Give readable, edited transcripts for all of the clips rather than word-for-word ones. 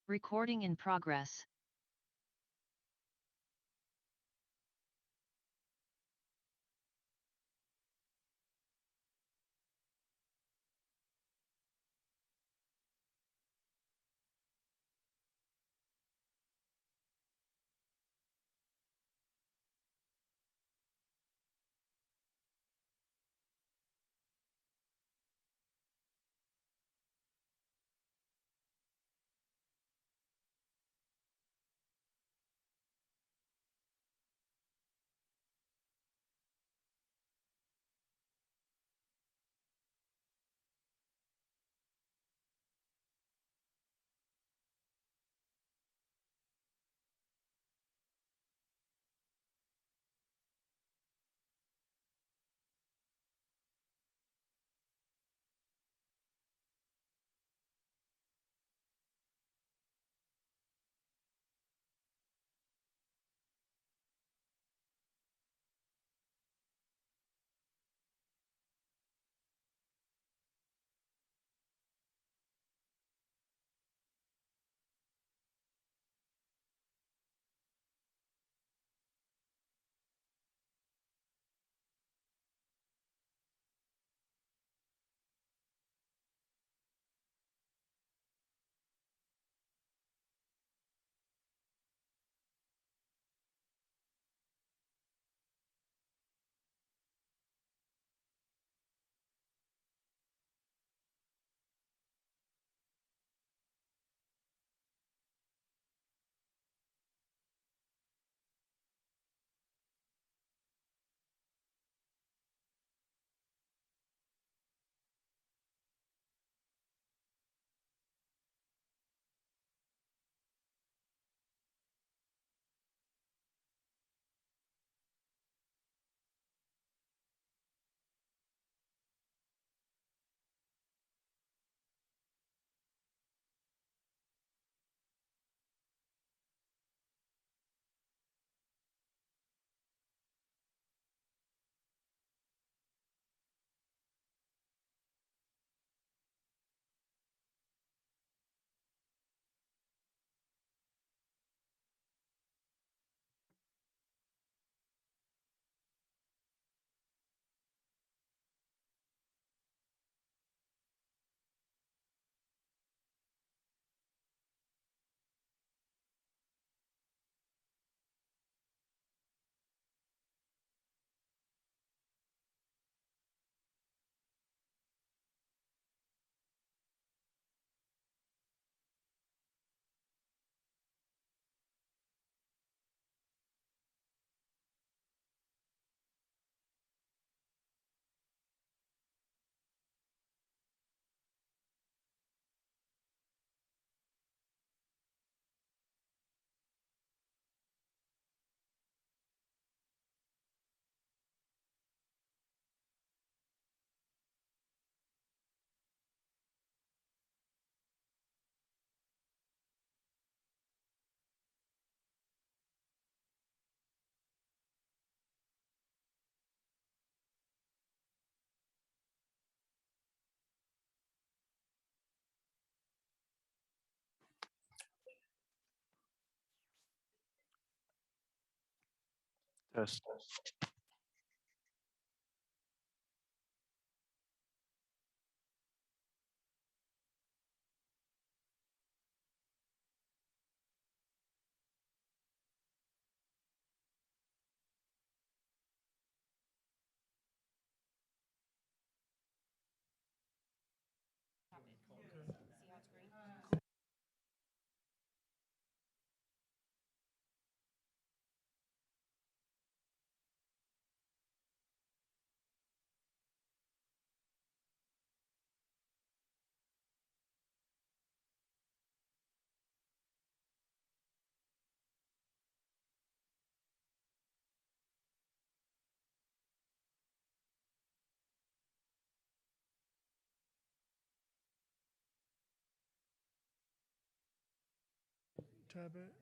Recording in progress. Test. Tab it.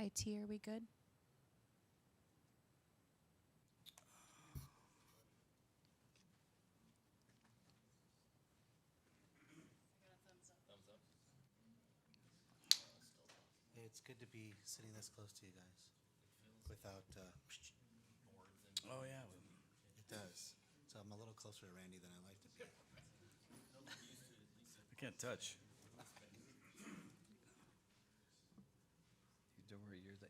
IT, are we good? It's good to be sitting this close to you guys without, Oh, yeah. it does. So I'm a little closer to Randy than I like to be. I can't touch. You don't worry, you're the.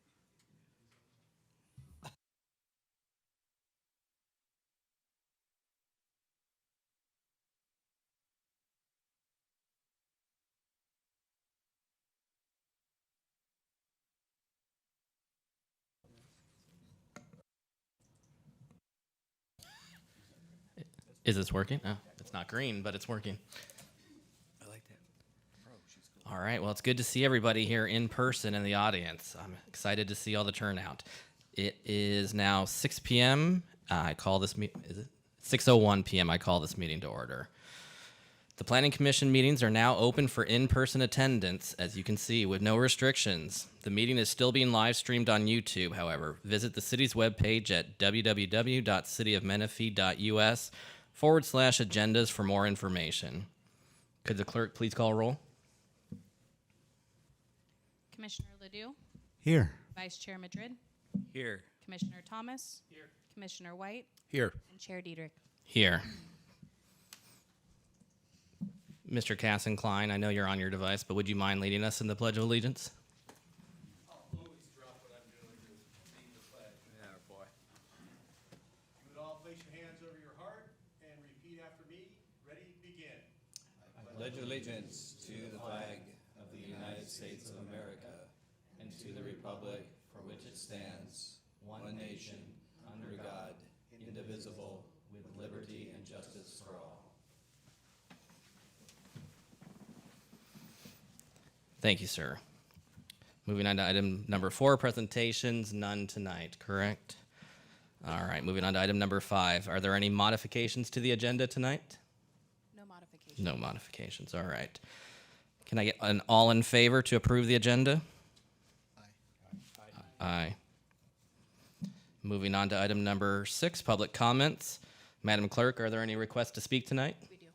Is this working? Oh, it's not green, but it's working. I like that. Bro, she's cool. All right. Well, it's good to see everybody here in person in the audience. I'm excited to see all the turnout. It is now 6 p.m. I call this is it 6:01 p.m. I call this meeting to order. The Planning Commission meetings are now open for in-person attendance, as you can see, with no restrictions. The meeting is still being live streamed on YouTube, however. Visit the city's webpage at www.cityofmenifee.us/agendas for more information. Could the clerk please call roll? Commissioner Ledoux, Here. Vice Chair Madrid, Here. Commissioner Thomas. Here. Commissioner White, Here. and Chair Diedrich. Here. Mr. Casson Klein, I know you're on your device, but would you mind leading us in the Pledge of Allegiance? I'll always drop what I'm doing to lead the pledge. Yeah, boy. You would all place your hands over your heart and repeat after me. Ready, begin. I pledge allegiance to the flag of the United States of America and to the republic for which it stands, one nation, under God, indivisible, with liberty and justice for all. Thank you, sir. Moving on to item number 4, presentations, none tonight, correct? All right, moving on to item number 5. Are there any modifications to the agenda tonight? No modification. No modifications, all right. Can I get an all in favor to approve the agenda? Aye. Moving on to item number 6, public comments. Madam Clerk, are there any requests to speak tonight? We do.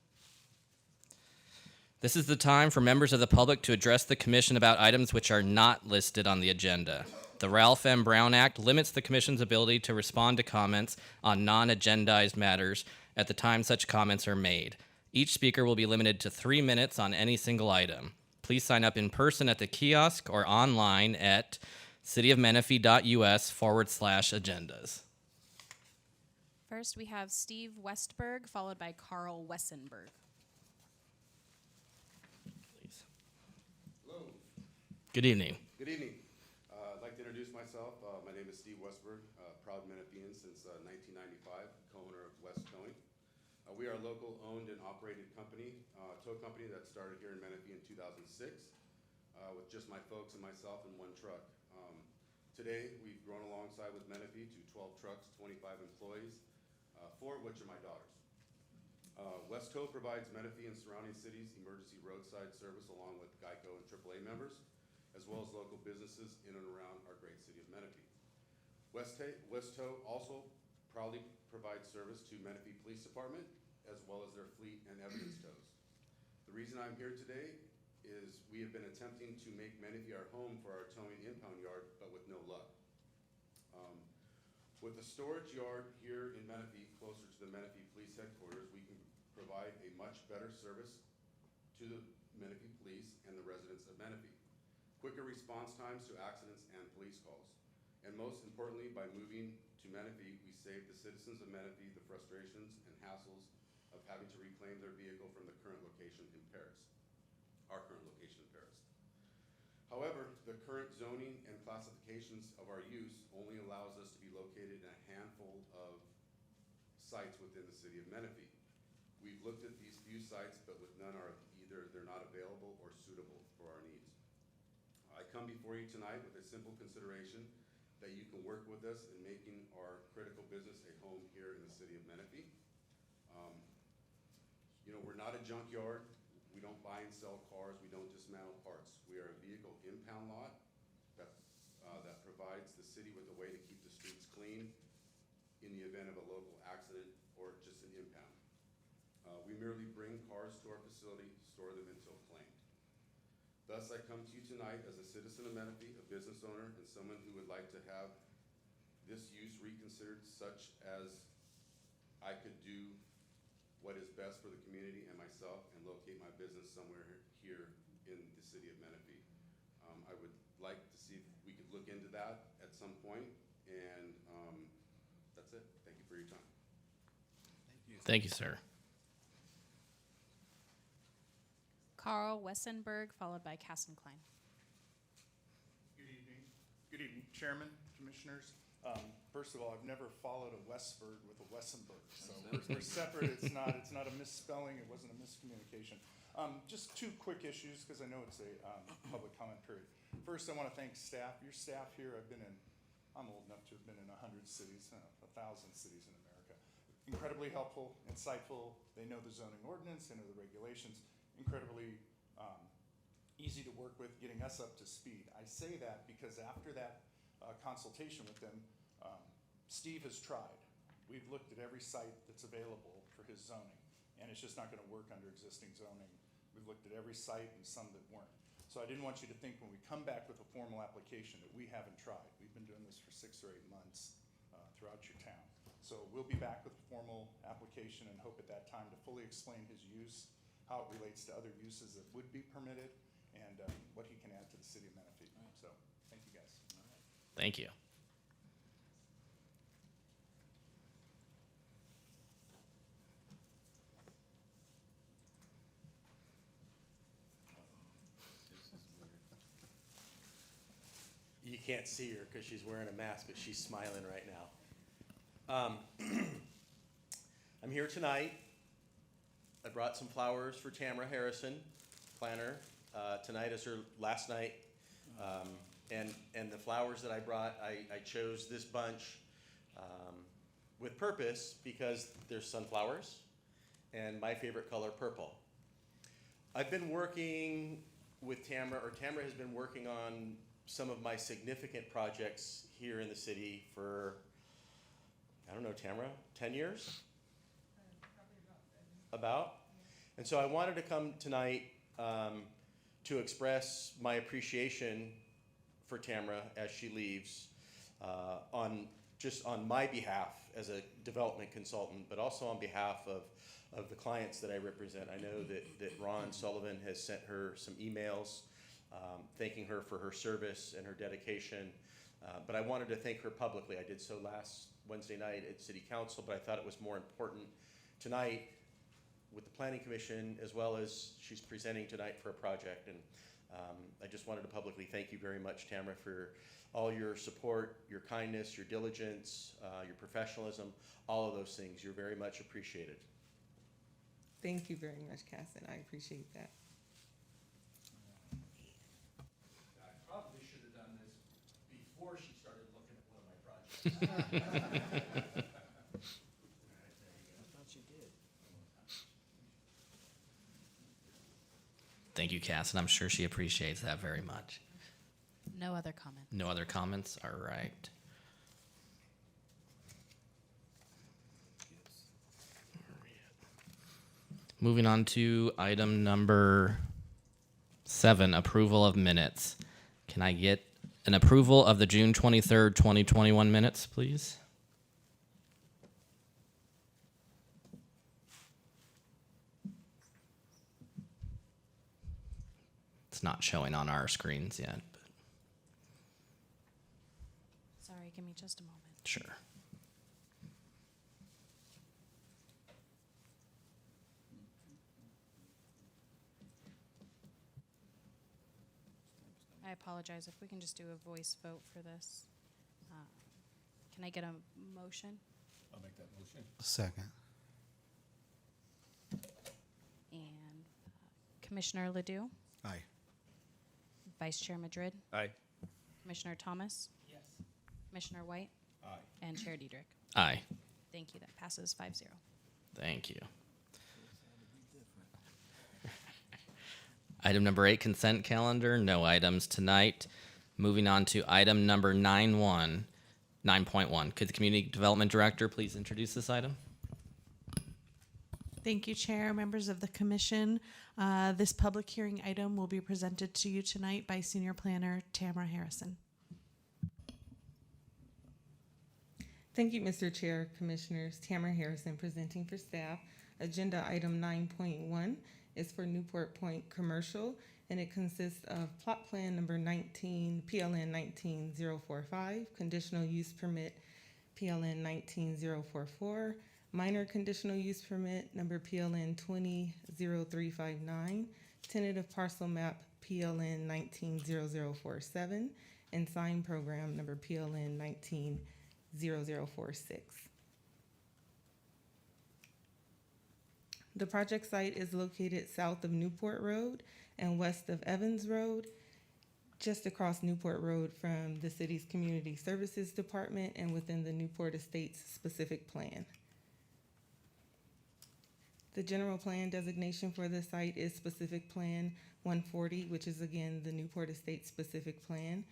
This is the time for members of the public to address the commission about items which are not listed on the agenda. The Ralph M. Brown Act limits the commission's ability to respond to comments on non-agendized matters at the time such comments are made. Each speaker will be limited to 3 minutes on any single item. Please sign up in person at the kiosk or online at cityofmenifee.us/agendas. First, we have Steve Westberg, followed by Carl Wessenberg. Please. Hello. Good evening. Good evening. I'd like to introduce myself. My name is Steve Westberg, proud Menifeean since 1995, co-owner of West Towing. We are a local owned and operated company, tow company that started here in Menifee in 2006 with just my folks and myself and one truck. Today, we've grown alongside with Menifee to 12 trucks, 25 employees, 4 of which are my daughters. West Tow provides Menifee and surrounding cities emergency roadside service along with Geico and AAA members, as well as local businesses in and around our great city of Menifee. West Tow also proudly provides service to Menifee Police Department, as well as their fleet and evidence tows. The reason I'm here today is we have been attempting to make Menifee our home for our towing impound yard, but with no luck. With the storage yard here in Menifee, closer to the Menifee Police Headquarters, we can provide a much better service to the Menifee Police and the residents of Menifee. Quicker response times to accidents and police calls. And most importantly, by moving to Menifee, we save the citizens of Menifee the frustrations and hassles of having to reclaim their vehicle from the current location in Paris, our current location in Paris. However, the current zoning and classifications of our use only allows us to be located in a handful of sites within the city of Menifee. We've looked at these few sites, but with none are either they're not available or suitable for our needs. I come before you tonight with a simple consideration that you can work with us in making our critical business a home here in the city of Menifee. We're not a junkyard. We don't buy and sell cars. We don't dismantle parts. We are a vehicle impound lot that provides the city with a way to keep the streets clean in the event of a local accident or just an impound. We merely bring cars to our facility, store them until claimed. Thus, I come to you tonight as a citizen of Menifee, a business owner, and someone who would like to have this use reconsidered, such as I could do what is best for the community and myself and locate my business somewhere here in the city of Menifee. I would like to see if we could look into that at some point, and that's it. Thank you for your time. Thank you, sir. Carl Wessenberg, followed by Casson Klein. Good evening. Good evening, Chairman, Commissioners. First of all, I've never followed a Westberg with a Wessenberg, so we're separate. It's not a misspelling. It wasn't a miscommunication. Just two quick issues, because I know it's a public comment period. First, I want to thank staff. Your staff here, I'm old enough to have been in 100 cities, 1,000 cities in America. Incredibly helpful, insightful. They know the zoning ordinance, they know the regulations. Incredibly easy to work with, getting us up to speed. I say that because after that consultation with them, Steve has tried. We've looked at every site that's available for his zoning, and it's just not going to work under existing zoning. We've looked at every site and some that weren't. So I didn't want you to think when we come back with a formal application that we haven't tried. We've been doing this for 6 or 8 months throughout your town. So we'll be back with a formal application and hope at that time to fully explain his use, how it relates to other uses that would be permitted, and what he can add to the city of Menifee. So thank you, guys. Thank you. You can't see her because she's wearing a mask, but she's smiling right now. I'm here tonight. I brought some flowers for Tamara Harrison, planner. Tonight is her last night. And the flowers that I brought, I chose this bunch with purpose because they're sunflowers and my favorite color, purple. I've been working with Tamara, or Tamara has been working on some of my significant projects here in the city for, I don't know, Tamara, 10 years? About? And so I wanted to come tonight to express my appreciation for Tamara as she leaves on my behalf as a development consultant, but also on behalf of the clients that I represent. I know that Ron Sullivan has sent her some emails thanking her for her service and her dedication, but I wanted to thank her publicly. I did so last Wednesday night at City Council, but I thought it was more important tonight with the Planning Commission, as well as she's presenting tonight for a project. And I just wanted to publicly thank you very much, Tamara, for all your support, your kindness, your diligence, your professionalism, all of those things. You're very much appreciated. Thank you very much, Casson. I appreciate that. I probably should have done this before she started looking at one of my projects. Thank you, Cass, and I'm sure she appreciates that very much. No other comment. No other comments? All right. Moving on to item number 7, approval of minutes. Can I get an approval of the June 23rd, 2021 minutes, please? It's not showing on our screens yet, but Sorry, give me just a moment. sure. I apologize if we can just do a voice vote for this. Can I get a motion? I'll make that motion. Second. And Commissioner Ledoux, Aye. Vice Chair Madrid, Aye. Commissioner Thomas, Yes. Commissioner White, Aye. and Chair Diedrich. Aye. Thank you. That passes 5-0. Thank you. Item number 8, consent calendar. No items tonight. Moving on to item number 9.1. Could the Community Development Director please introduce this item? Thank you, Chair, members of the Commission. This public hearing item will be presented to you tonight by Senior Planner Tamara Harrison. Thank you, Mr. Chair, Commissioners. Tamara Harrison presenting for staff. Agenda item 9.1 is for Newport Point Commercial, and it consists of plot plan number 19, PLN 19045, conditional use permit PLN 19044, minor conditional use permit number PLN 200359, tentative parcel map PLN 190047, and sign program number PLN 190046. The project site is located south of Newport Road and west of Evans Road, just across Newport Road from the city's Community Services Department and within the Newport Estates specific plan. The general plan designation for the site is Specific Plan 140, which is again the Newport Estates specific plan.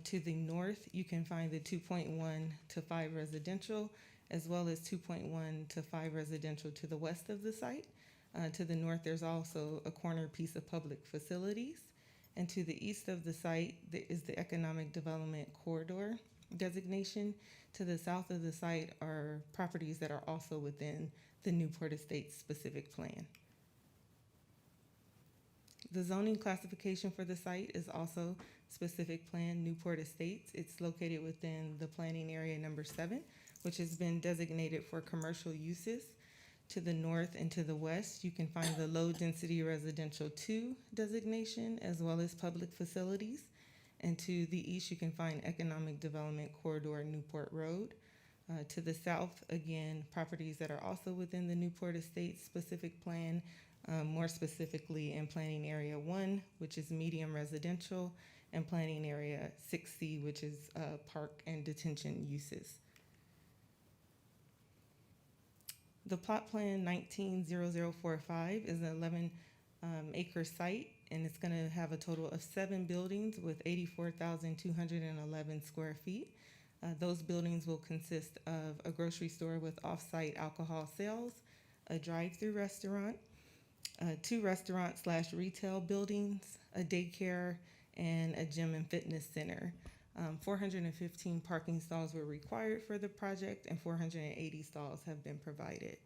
To the north, you can find the 2.1 to 5 residential, as well as 2.1 to 5 residential to the west of the site. To the north, there's also a corner piece of public facilities. And to the east of the site is the Economic Development Corridor designation. To the south of the site are properties that are also within the Newport Estates specific plan. The zoning classification for the site is also Specific Plan Newport Estates. It's located within the planning area number 7, which has been designated for commercial uses. To the north and to the west, you can find the Low Density Residential 2 designation, as well as public facilities. And to the east, you can find Economic Development Corridor Newport Road. To the south, again, properties that are also within the Newport Estates specific plan, more specifically in Planning Area 1, which is medium residential, and Planning Area 6C, which is park and detention uses. The plot plan 190045 is an 11 acre site, and it's going to have a total of 7 buildings with 84,211 square feet. Those buildings will consist of a grocery store with off-site alcohol sales, a drive-through restaurant, 2 restaurant/retail buildings, a daycare, and a gym and fitness center. 415 parking stalls were required for the project, and 480 stalls have been provided.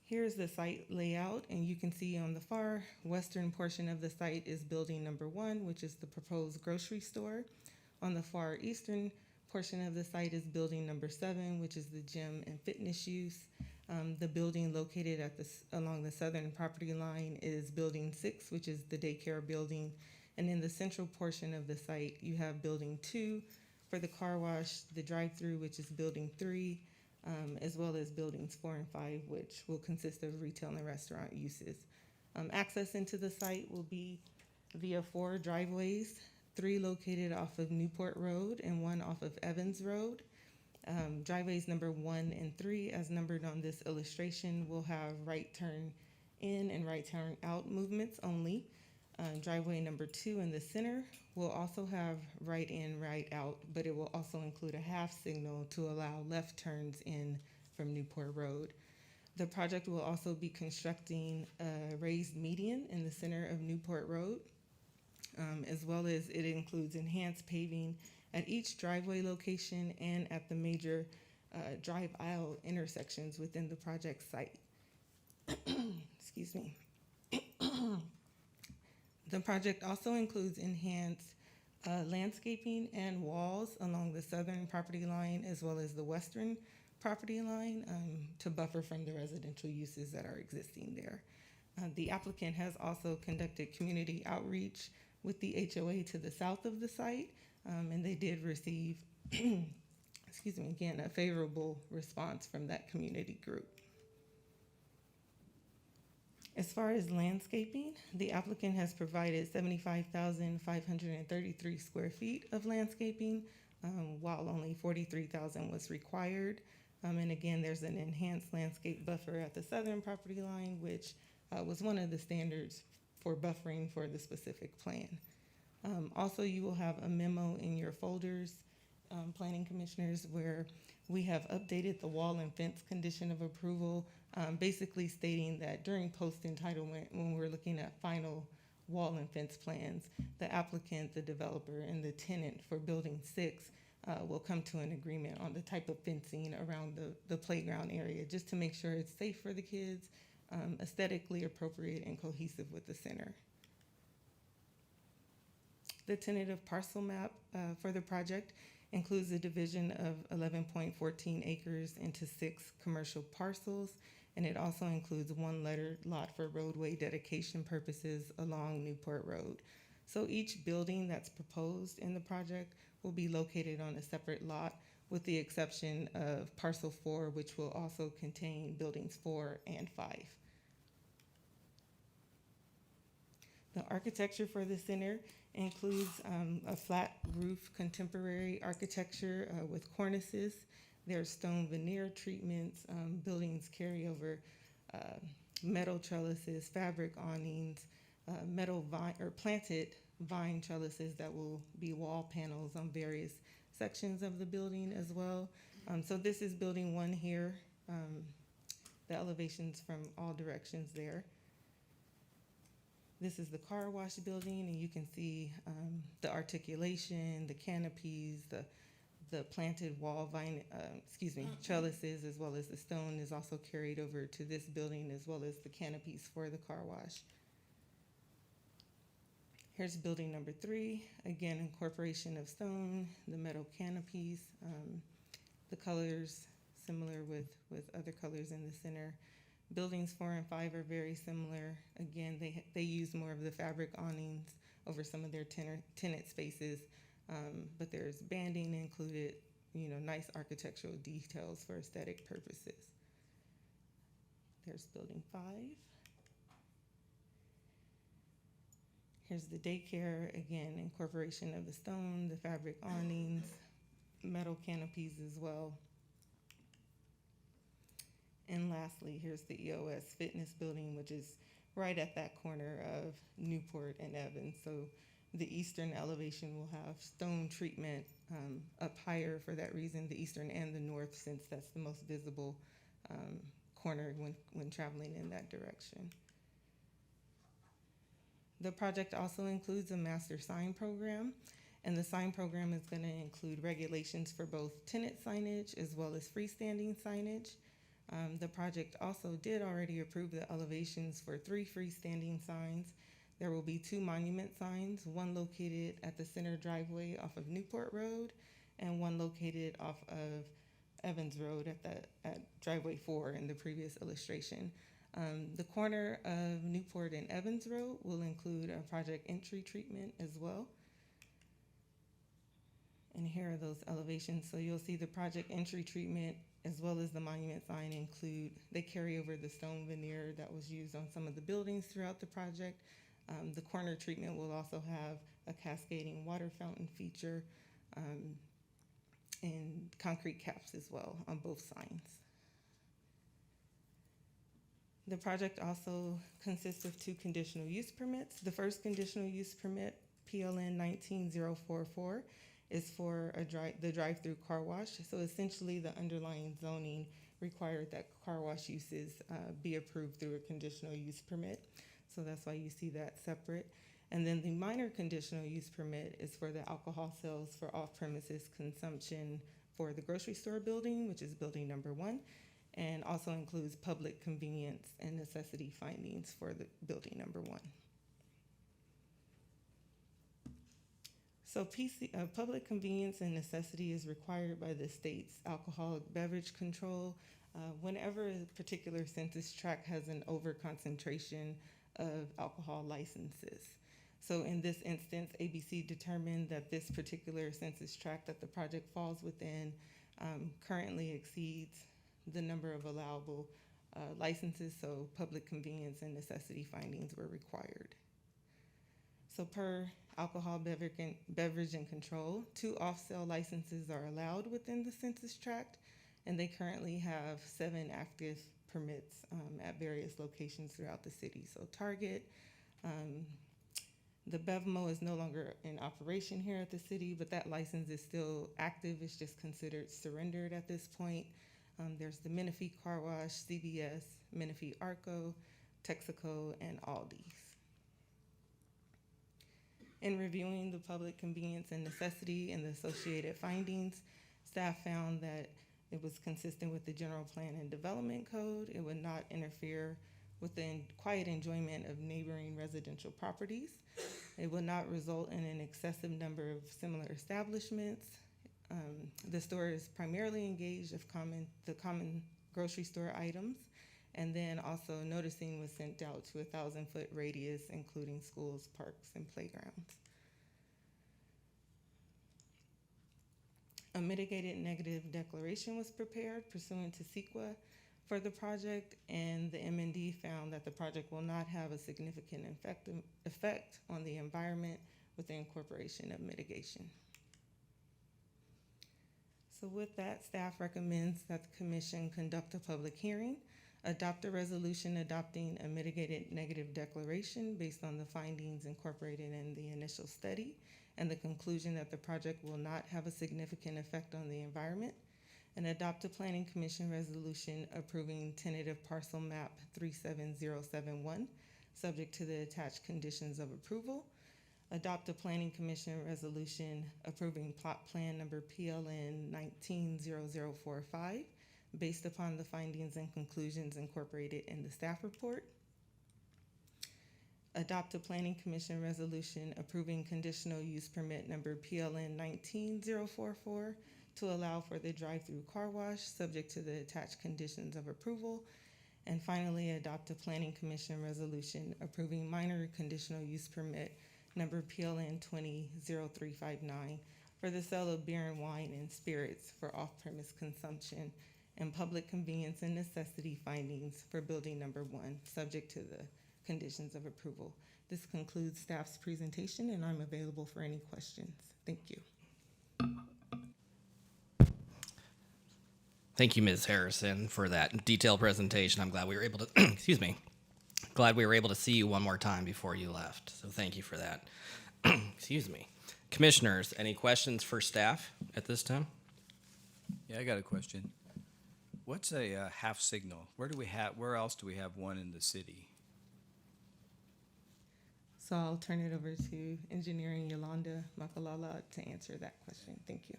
Here's the site layout, and you can see on the far western portion of the site is building number 1, which is the proposed grocery store. On the far eastern portion of the site is building number 7, which is the gym and fitness use. The building located at along the southern property line is building 6, which is the daycare building. And in the central portion of the site, you have building 2 for the car wash, the drive-through, which is building 3, as well as buildings 4 and 5, which will consist of retail and restaurant uses. Access into the site will be via 4 driveways, 3 located off of Newport Road and 1 off of Evans Road. Driveways number 1 and 3, as numbered on this illustration, will have right turn in and right turn out movements only. Driveway number 2 in the center will also have right in, right out, but it will also include a half signal to allow left turns in from Newport Road. The project will also be constructing a raised median in the center of Newport Road, as well as it includes enhanced paving at each driveway location and at the major drive aisle intersections within the project site. Excuse me. The project also includes enhanced landscaping and walls along the southern property line as well as the western property line to buffer from the residential uses that are existing there. The applicant has also conducted community outreach with the HOA to the south of the site, and they did receive, excuse me, again, a favorable response from that community group. As far as landscaping, the applicant has provided 75,533 square feet of landscaping, while only 43,000 was required. And again, there's an enhanced landscape buffer at the southern property line, which was one of the standards for buffering for the specific plan. Also, you will have a memo in your folders, planning commissioners, where we have updated the wall and fence condition of approval, basically stating that during post-entitlement, when we're looking at final wall and fence plans, the applicant, the developer, and the tenant for Building 6 will come to an agreement on the type of fencing around the playground area, just to make sure it's safe for the kids, aesthetically appropriate, and cohesive with the center. The tentative parcel map for the project includes the division of 11.14 acres into 6 commercial parcels, and it also includes 1 lettered lot for roadway dedication purposes along Newport Road. So each building that's proposed in the project will be located on a separate lot, with the exception of parcel 4, which will also contain buildings 4 and 5. The architecture for the center includes a flat roof contemporary architecture with cornices. There's stone veneer treatments. Buildings carry over metal trellises, fabric awnings, metal vine or planted vine trellises that will be wall panels on various sections of the building as well. So this is building 1 here. The elevations from all directions there. This is the car wash building, and you can see the articulation, the canopies, the planted wall vine, trellises, as well as the stone is also carried over to this building, as well as the canopies for the car wash. Here's building number 3, again, incorporation of stone, the metal canopies, the colors similar with other colors in the center. Buildings 4 and 5 are very similar. Again, they use more of the fabric awnings over some of their tenant spaces, but there's banding included, nice architectural details for aesthetic purposes. There's building 5. Here's the daycare, again, incorporation of the stone, the fabric awnings, metal canopies as well. And lastly, here's the EOS fitness building, which is right at that corner of Newport and Evans. So the eastern elevation will have stone treatment up higher for that reason, the eastern and the north, since that's the most visible corner when traveling in that direction. The project also includes a master sign program, and the sign program is going to include regulations for both tenant signage as well as freestanding signage. The project also did already approve the elevations for 3 freestanding signs. There will be 2 monument signs, one located at the center driveway off of Newport Road and one located off of Evans Road at driveway 4 in the previous illustration. The corner of Newport and Evans Road will include a project entry treatment as well. And here are those elevations. So you'll see the project entry treatment as well as the monument sign they carry over the stone veneer that was used on some of the buildings throughout the project. The corner treatment will also have a cascading water fountain feature and concrete caps as well on both signs. The project also consists of 2 conditional use permits. The first conditional use permit, PLN 19044, is for the drive-through car wash. So essentially the underlying zoning required that car wash uses be approved through a conditional use permit. So that's why you see that separate. And then the minor conditional use permit is for the alcohol sales for off-premises consumption for the grocery store building, which is building number 1, and also includes public convenience and necessity findings for the building number 1. So public convenience and necessity is required by the state's alcoholic beverage control whenever a particular census tract has an overconcentration of alcohol licenses. So in this instance, ABC determined that this particular census tract that the project falls within currently exceeds the number of allowable licenses, so public convenience and necessity findings were required. So per alcohol beverage and control, 2 off-sale licenses are allowed within the census tract, and they currently have 7 active permits at various locations throughout the city. So Target, The BevMo is no longer in operation here at the city, but that license is still active. It's just considered surrendered at this point. There's the Menifee Car Wash, CVS, Menifee Arco, Texaco, and Aldi's. In reviewing the public convenience and necessity and the associated findings, staff found that it was consistent with the General Plan and Development Code. It would not interfere with the quiet enjoyment of neighboring residential properties. It would not result in an excessive number of similar establishments. The store is primarily engaged of the common grocery store items, and then also noticing was sent out to a 1,000-foot radius, including schools, parks, and playgrounds. A mitigated negative declaration was prepared pursuant to CEQA for the project, and the M&D found that the project will not have a significant effect on the environment with the incorporation of mitigation. So with that, staff recommends that the commission conduct a public hearing, adopt a resolution adopting a mitigated negative declaration based on the findings incorporated in the initial study and the conclusion that the project will not have a significant effect on the environment, and adopt a planning commission resolution approving tentative parcel map 37071, subject to the attached conditions of approval. Adopt a planning commission resolution approving plot plan number PLN 190045, based upon the findings and conclusions incorporated in the staff report. Adopt a planning commission resolution approving conditional use permit number PLN 19044 to allow for the drive-through car wash, subject to the attached conditions of approval. And finally, adopt a planning commission resolution approving minor conditional use permit number PLN 200359 for the sale of beer and wine and spirits for off-premise consumption and public convenience and necessity findings for building number 1, subject to the conditions of approval. This concludes staff's presentation, and I'm available for any questions. Thank you. Thank you, Ms. Harrison, for that detailed presentation. I'm glad we were able to, excuse me, glad we were able to see you one more time before you left. So thank you for that. Excuse me. Commissioners, any questions for staff at this time? Yeah, I got a question. What's a half signal? Where else do we have one in the city? So I'll turn it over to Engineering Yolanda Makalala to answer that question. Thank you.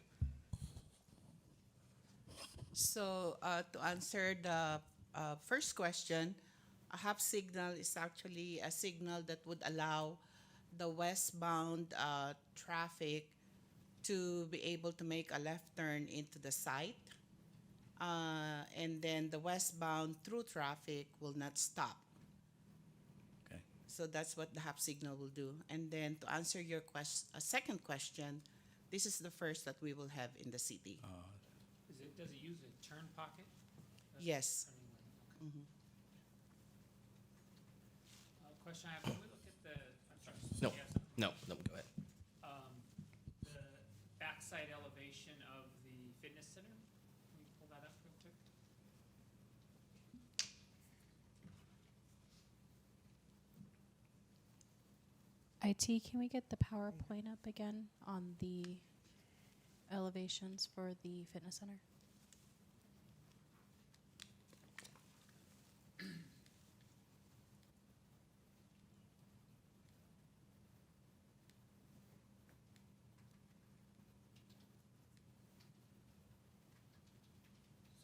So to answer the first question, a half signal is actually a signal that would allow the westbound traffic to be able to make a left turn into the site. And then the westbound through traffic will not stop. Okay. So that's what the half signal will do. And then to answer your second question, this is the first that we will have in the city. Does it use a turn pocket? Yes. Mm-hmm. Question I have, when we look at the, I'm sorry. No, you have something? no, go ahead. The backside elevation of the fitness center, can we pull that up real quick? IT, can we get the PowerPoint up again on the elevations for the fitness center?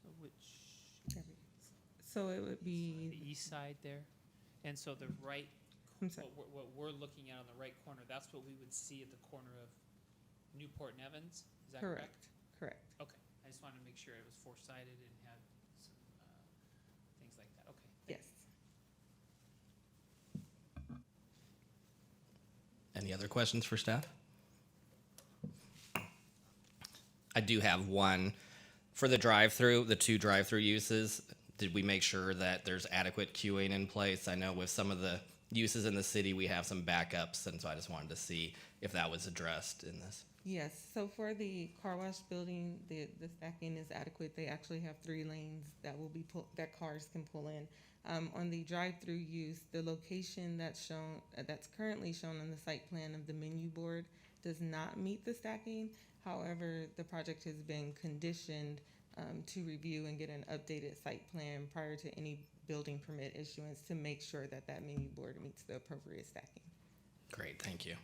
So which, So it would be, the east side there? And so the right, I'm sorry. what we're looking at on the right corner, that's what we would see at the corner of Newport and Evans? Is that correct? Correct. Okay, I just wanted to make sure it was foresighted and had some things like that. Okay. Yes. Any other questions for staff? I do have one. For the drive-through, the 2 drive-through uses, did we make sure that there's adequate queuing in place? I know with some of the uses in the city, we have some backups, and so I just wanted to see if that was addressed in this. Yes, so for the car wash building, the stacking is adequate. They actually have 3 lanes that will be that cars can pull in. On the drive-through use, the location that's shown, that's currently shown on the site plan of the menu board does not meet the stacking. However, the project has been conditioned to review and get an updated site plan prior to any building permit issuance to make sure that that menu board meets the appropriate stacking. Great, thank you.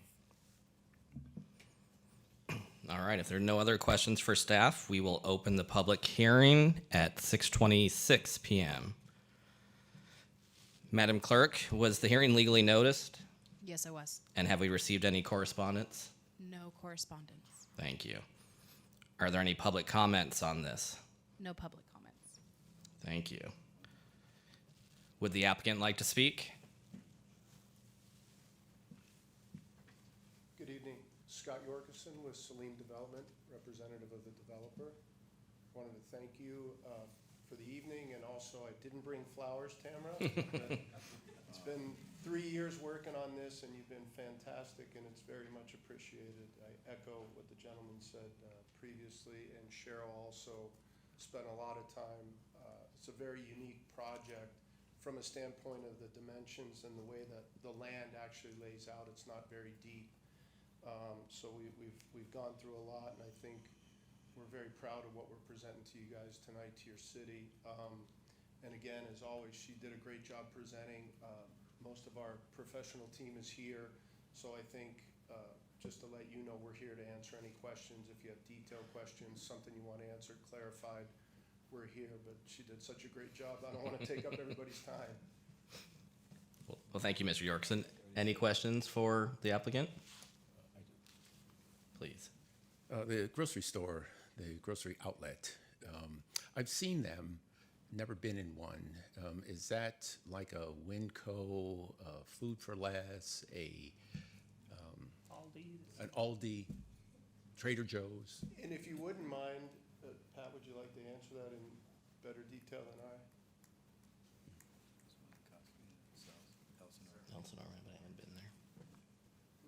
All right, if there are no other questions for staff, we will open the public hearing at 6:26 p.m. Madam Clerk, was the hearing legally noticed? Yes, I was. And have we received any correspondence? No correspondence. Thank you. Are there any public comments on this? No public comments. Thank you. Would the applicant like to speak? Good evening. Scott Yorkison with Saline Development, representative of the developer. Wanted to thank you for the evening, and also I didn't bring flowers, Tamara. It's been 3 years working on this, and you've been fantastic, and it's very much appreciated. I echo what the gentleman said previously, and Cheryl also spent a lot of time. It's a very unique project from a standpoint of the dimensions and the way that the land actually lays out. It's not very deep. So we've gone through a lot, and I think we're very proud of what we're presenting to you guys tonight, to your city. And again, as always, she did a great job presenting. Most of our professional team is here, so I think just to let you know, we're here to answer any questions. If you have detailed questions, something you want answered, clarified, we're here. But she did such a great job, I don't want to take up everybody's time. Well, thank you, Mr. Yorkson. Any questions for the applicant? Please. The grocery store, the grocery outlet, I've seen them, never been in one. Is that like a Winco, Food for Less, an Aldi, Trader Joe's? And if you wouldn't mind, Pat, would you like to answer that in better detail than I?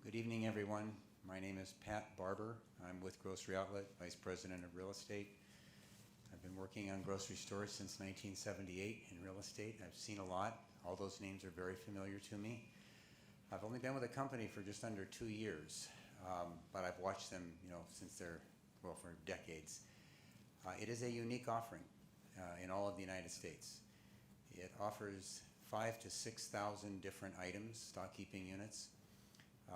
Good evening, everyone. My name is Pat Barber. I'm with Grocery Outlet, Vice President of Real Estate. I've been working on grocery stores since 1978 in real estate. I've seen a lot. All those names are very familiar to me. I've only been with the company for just under 2 years, but I've watched them, since for decades. It is a unique offering in all of the United States. It offers 5,000 to 6,000 different items, stock keeping units,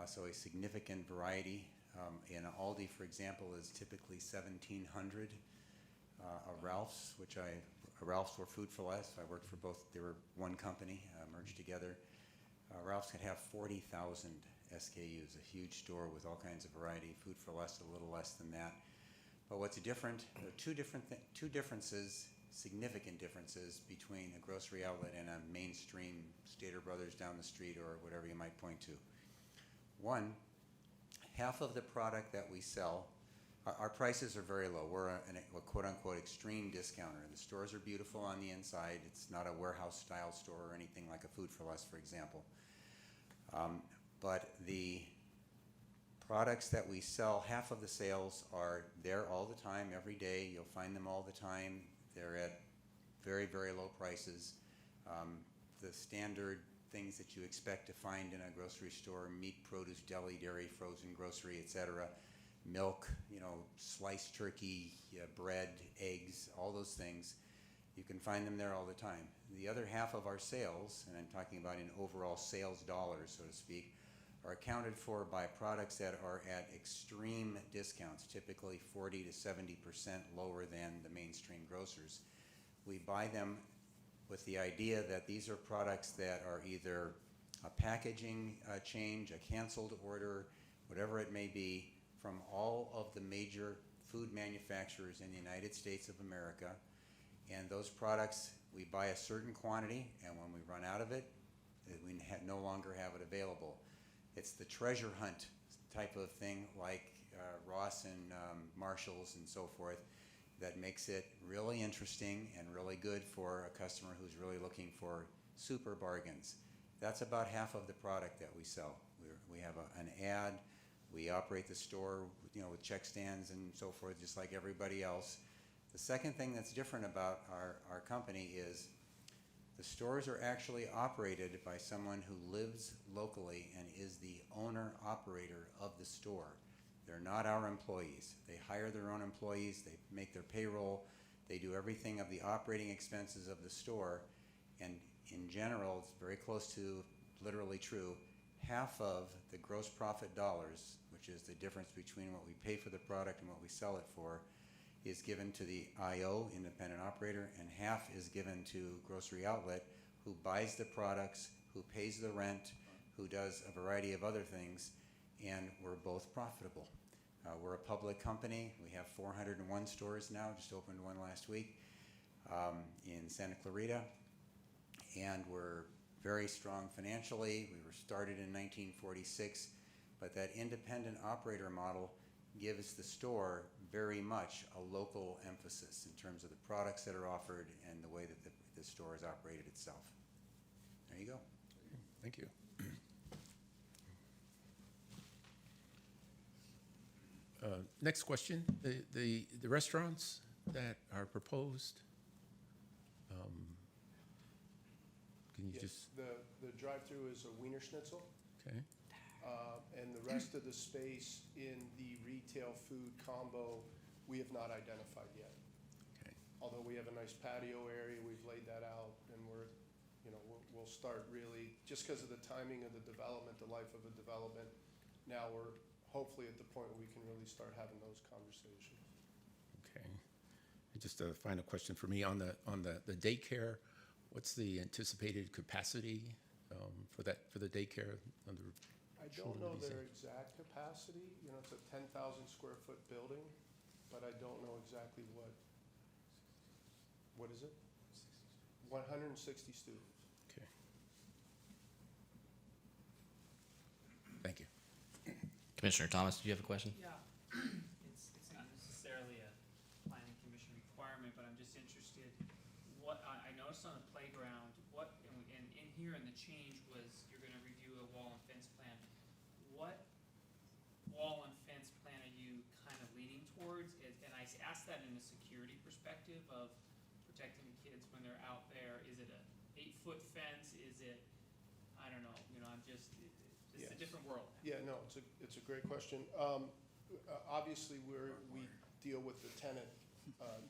so a significant variety. In Aldi, for example, is typically 1,700. Ralph's, Ralph's were Food for Less. I worked for both. They were one company, merged together. Ralph's could have 40,000 SKUs, a huge store with all kinds of variety. Food for Less, a little less than that. But what's different, there are two differences, significant differences between a grocery outlet and a mainstream Stater Brothers down the street or whatever you might point to. One, half of the product that we sell, our prices are very low. We're a quote-unquote extreme discounter. The stores are beautiful on the inside. It's not a warehouse-style store or anything like a Food for Less, for example. But the products that we sell, half of the sales are there all the time, every day. You'll find them all the time. They're at very, very low prices. The standard things that you expect to find in a grocery store: meat, produce, deli, dairy, frozen grocery, etc. Milk, sliced turkey, bread, eggs, all those things. You can find them there all the time. The other half of our sales, and I'm talking about in overall sales dollars, so to speak, are accounted for by products that are at extreme discounts, typically 40 to 70% lower than the mainstream grocers. We buy them with the idea that these are products that are either a packaging change, a canceled order, whatever it may be, from all of the major food manufacturers in the United States of America. And those products, we buy a certain quantity, and when we run out of it, we no longer have it available. It's the treasure hunt type of thing, like Ross and Marshall's and so forth, that makes it really interesting and really good for a customer who's really looking for super bargains. That's about half of the product that we sell. We have an ad We operate the store, with check stands and so forth, just like everybody else. The second thing that's different about our company is the stores are actually operated by someone who lives locally and is the owner-operator of the store. They're not our employees. They hire their own employees, they make their payroll, they do everything of the operating expenses of the store, and in general, it's very close to literally true, half of the gross profit dollars, which is the difference between what we pay for the product and what we sell it for, is given to the IO, independent operator, and half is given to Grocery Outlet, who buys the products, who pays the rent, who does a variety of other things, and we're both profitable. We're a public company. We have 401 stores now, just opened one last week in Santa Clarita, and we're very strong financially. We were started in 1946, but that independent operator model gives the store very much a local emphasis in terms of the products that are offered and the way that the store is operated itself. There you go. Thank you. Next question, the restaurants that are proposed, can you Yes, just, the drive-through is a Wiener Schnitzel, okay, and the rest of the space in the retail food combo, we have not identified yet. okay, Although we have a nice patio area, we've laid that out, and we'll start really, just because of the timing of the development, the life of a development, now we're hopefully at the point where we can really start having those conversations. okay. And just a final question for me on the daycare. What's the anticipated capacity for the daycare? I don't know their exact capacity. It's a 10,000 square foot building, but I don't know exactly what is it? 160 students. Okay. Thank you. Commissioner Thomas, do you have a question? Yeah, it's not necessarily a planning commission requirement, but I'm just interested, what, I noticed on the playground, and in here in the change was you're gonna review a wall and fence plan. What wall and fence plan are you kind of leaning towards? And I asked that in a security perspective of protecting the kids when they're out there. Is it a 8-foot fence? Is it, I don't know, I'm just, it's a different world. Yeah, no, it's a great question. Obviously, we deal with the tenant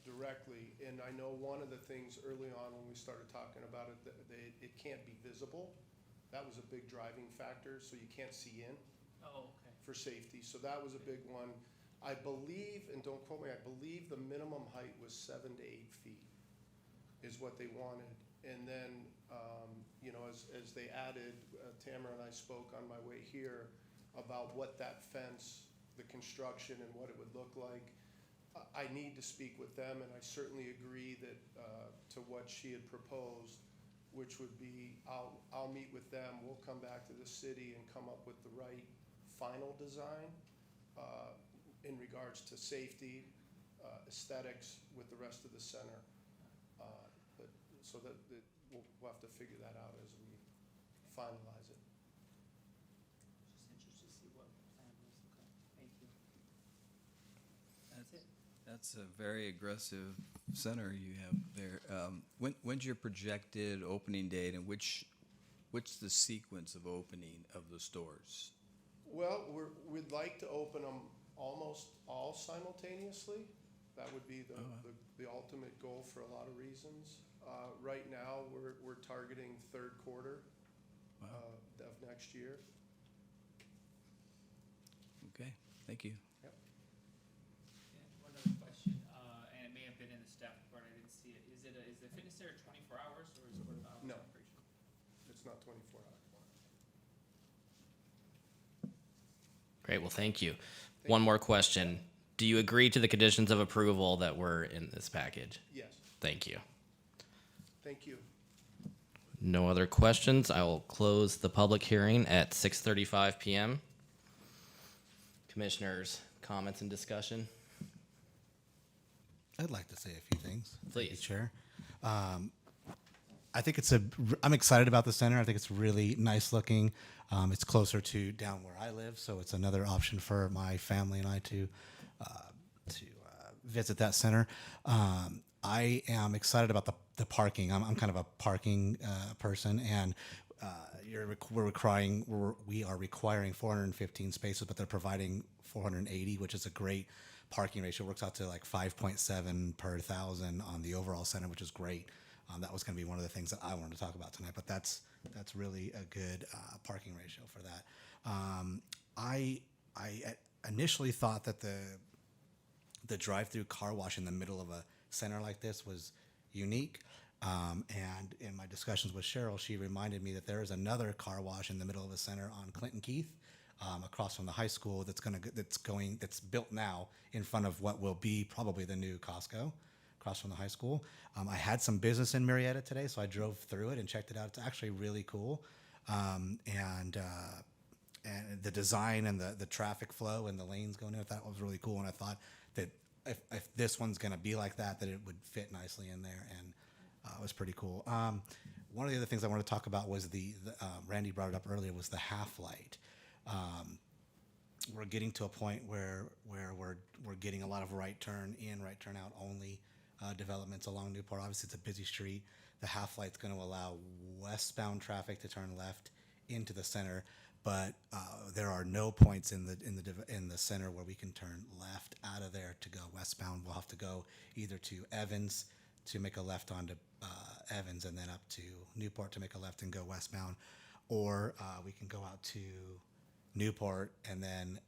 directly, and I know one of the things early on when we started talking about it, that it can't be visible. That was a big driving factor, so you can't see in. Oh, okay. For safety, so that was a big one. I believe, and don't quote me, I believe the minimum height was 7 to 8 feet is what they wanted. And then, as they added, Tamara and I spoke on my way here about what that fence, the construction and what it would look like. I need to speak with them, and I certainly agree that to what she had proposed, which would be, I'll meet with them, we'll come back to the city and come up with the right final design in regards to safety, aesthetics with the rest of the center. So that we'll have to figure that out as we finalize it. Just interested to see what the plan was. Okay, thank you. That's it. That's a very aggressive center you have there. When's your projected opening date, and what's the sequence of opening of the stores? Well, we'd like to open them almost all simultaneously. That would be the ultimate goal for a lot of reasons. Right now, we're targeting third quarter of next year. Okay, thank you. Yep. And one other question, and it may have been in the staff report, I didn't see it. Is the fitness center 24 hours or is it hours No. operation? It's not 24 hours. Great, well, thank you. One more question. Do you agree to the conditions of approval that were in this package? Yes. Thank you. Thank you. No other questions. I will close the public hearing at 6:35 p.m. Commissioners, comments and discussion? I'd like to say a few things. Please. Thank you, Chair. I think I'm excited about the center. I think it's really nice looking. It's closer to down where I live, so it's another option for my family and I to visit that center. I am excited about the parking. I'm kind of a parking person, and we are requiring 415 spaces, but they're providing 480, which is a great parking ratio. It works out to like 5.7 per 1,000 on the overall center, which is great. That was going to be one of the things that I wanted to talk about tonight, but that's really a good parking ratio for that. I initially thought that the drive-through car wash in the middle of a center like this was unique. And in my discussions with Cheryl, she reminded me that there is another car wash in the middle of a center on Clinton Keith, across from the high school that's built now in front of what will be probably the new Costco across from the high school. I had some business in Marietta today, so I drove through it and checked it out. It's actually really cool. And the design and the traffic flow and the lanes going in, that was really cool. And I thought that if this one's going to be like that it would fit nicely in there, and it was pretty cool. One of the other things I wanted to talk about was Randy brought it up earlier, was the half-light. We're getting to a point where we're getting a lot of right turn in, right turn out only developments along Newport. Obviously, it's a busy street. The half-light's going to allow westbound traffic to turn left into the center, but there are no points in the center where we can turn left out of there to go westbound. We'll have to go either to Evans to make a left onto Evans, and then up to Newport to make a left and go westbound, or we can go out to Newport and then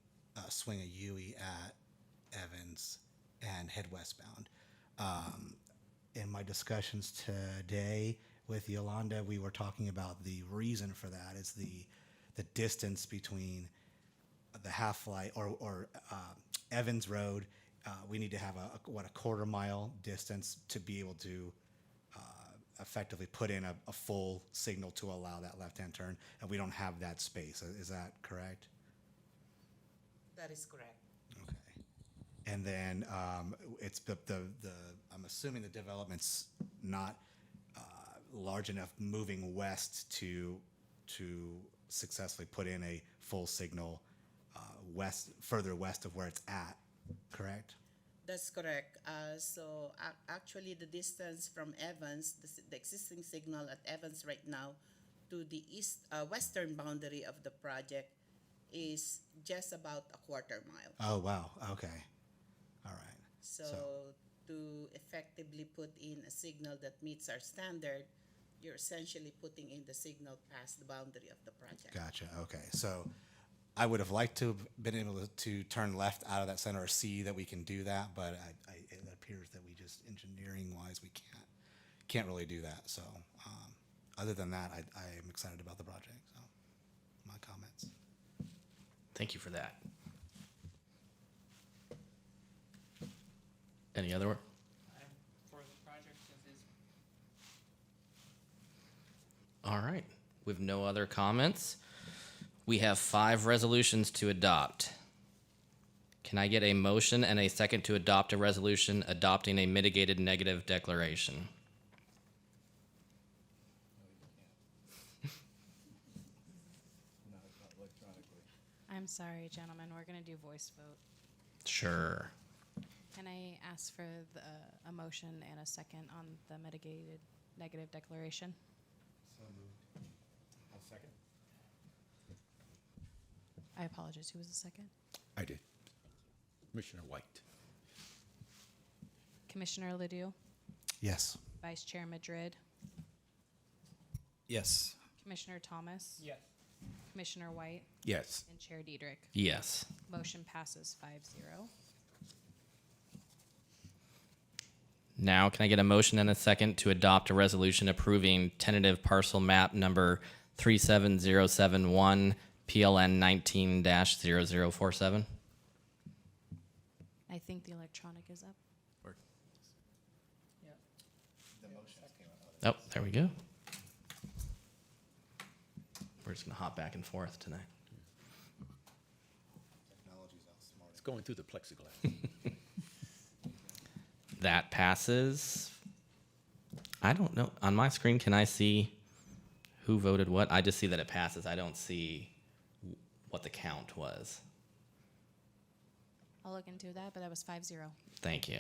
swing a UE at Evans and head westbound. In my discussions today with Yolanda, we were talking about the reason for that is the distance between the half-light or Evans Road. We need to have a quarter mile distance to be able to effectively put in a full signal to allow that left-hand turn, and we don't have that space. Is that correct? That is correct. Okay. And then it's I'm assuming the development's not large enough moving west to successfully put in a full signal further west of where it's at, correct? That's correct. Actually, the distance from Evans, the existing signal at Evans right now, to the western boundary of the project is just about a quarter mile. Oh, wow. Okay. All right. So to effectively put in a signal that meets our standard, you're essentially putting in the signal past the boundary of the project. Gotcha. Okay. So I would have liked to have been able to turn left out of that center or see that we can do that, but it appears that we just engineering-wise we can't really do that. So other than that, I am excited about the project. So my comments. Thank you for that. Any other? For the project as is. All right. With no other comments, we have 5 resolutions to adopt. Can I get a motion and a second to adopt a resolution adopting a mitigated negative declaration? I'm sorry, gentlemen. We're going to do voice vote. Sure. Can I ask for a motion and a second on the mitigated negative declaration? So moved. I'll second. I apologize. Who was the second? I did. Commissioner White. Commissioner Ledoux, Yes. Vice Chair Madrid, Yes. Commissioner Thomas, Yes. Commissioner White, Yes. and Chair Diedrich. Yes. Motion passes 5-0. Now, can I get a motion and a second to adopt a resolution approving tentative parcel map number 37071 PLN 19-0047? I think the electronic is up. Oh, there we go. We're just going to hop back and forth tonight. It's going through the plexiglass. That passes. I don't know. On my screen, can I see Who voted what? I just see that it passes. I don't see what the count was. I'll look into that, but that was 5-0. Thank you.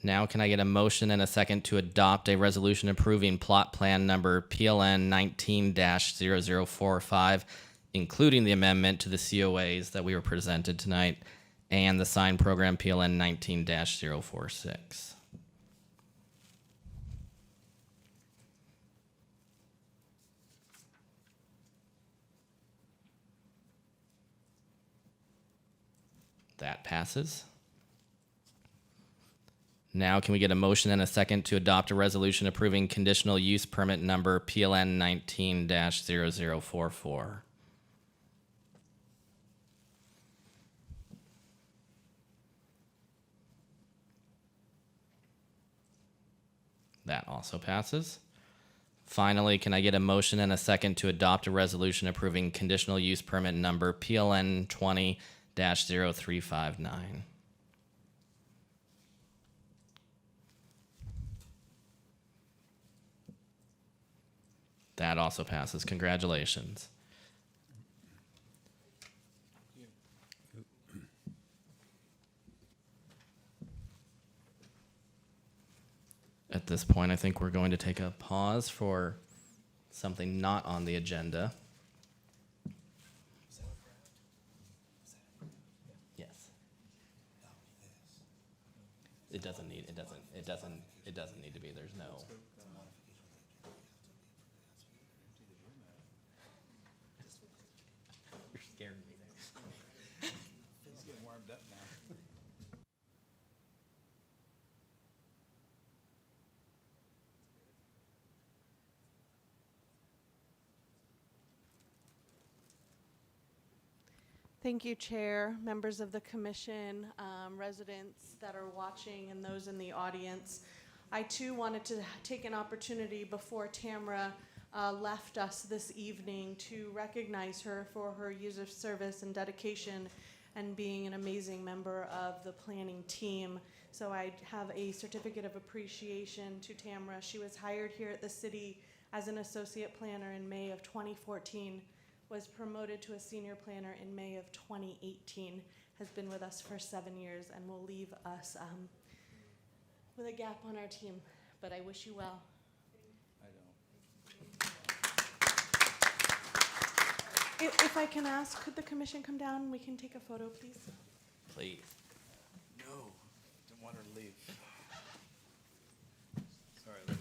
Now can I get a motion and a second to adopt a resolution approving plot plan number PLN 19-0045, including the amendment to the COAs that we were presented tonight, and the sign program PLN 19-046. That passes. Now can we get a motion and a second to adopt a resolution approving conditional use permit number PLN 19-0044? That also passes. Finally, can I get a motion and a second to adopt a resolution approving conditional use permit number PLN 20-0359? That also passes. Congratulations. At this point, I think we're going to take a pause for something not on the agenda. Yes. It doesn't need to be. There's no. You're scaring me there. He's getting warmed up now. Thank you, Chair, members of the commission, residents that are watching, and those in the audience. I too wanted to take an opportunity before Tamara left us this evening to recognize her for her years of service and dedication and being an amazing member of the planning team. So I have a certificate of appreciation to Tamara. She was hired here at the city as an associate planner in May of 2014. Was promoted to a senior planner in May of 2018, has been with us for 7 years, and will leave us with a gap on our team. But I wish you well. I don't. If I can ask, could the commission come down and we can take a photo, please? Please. No, don't want her to leave. Sorry, Lou.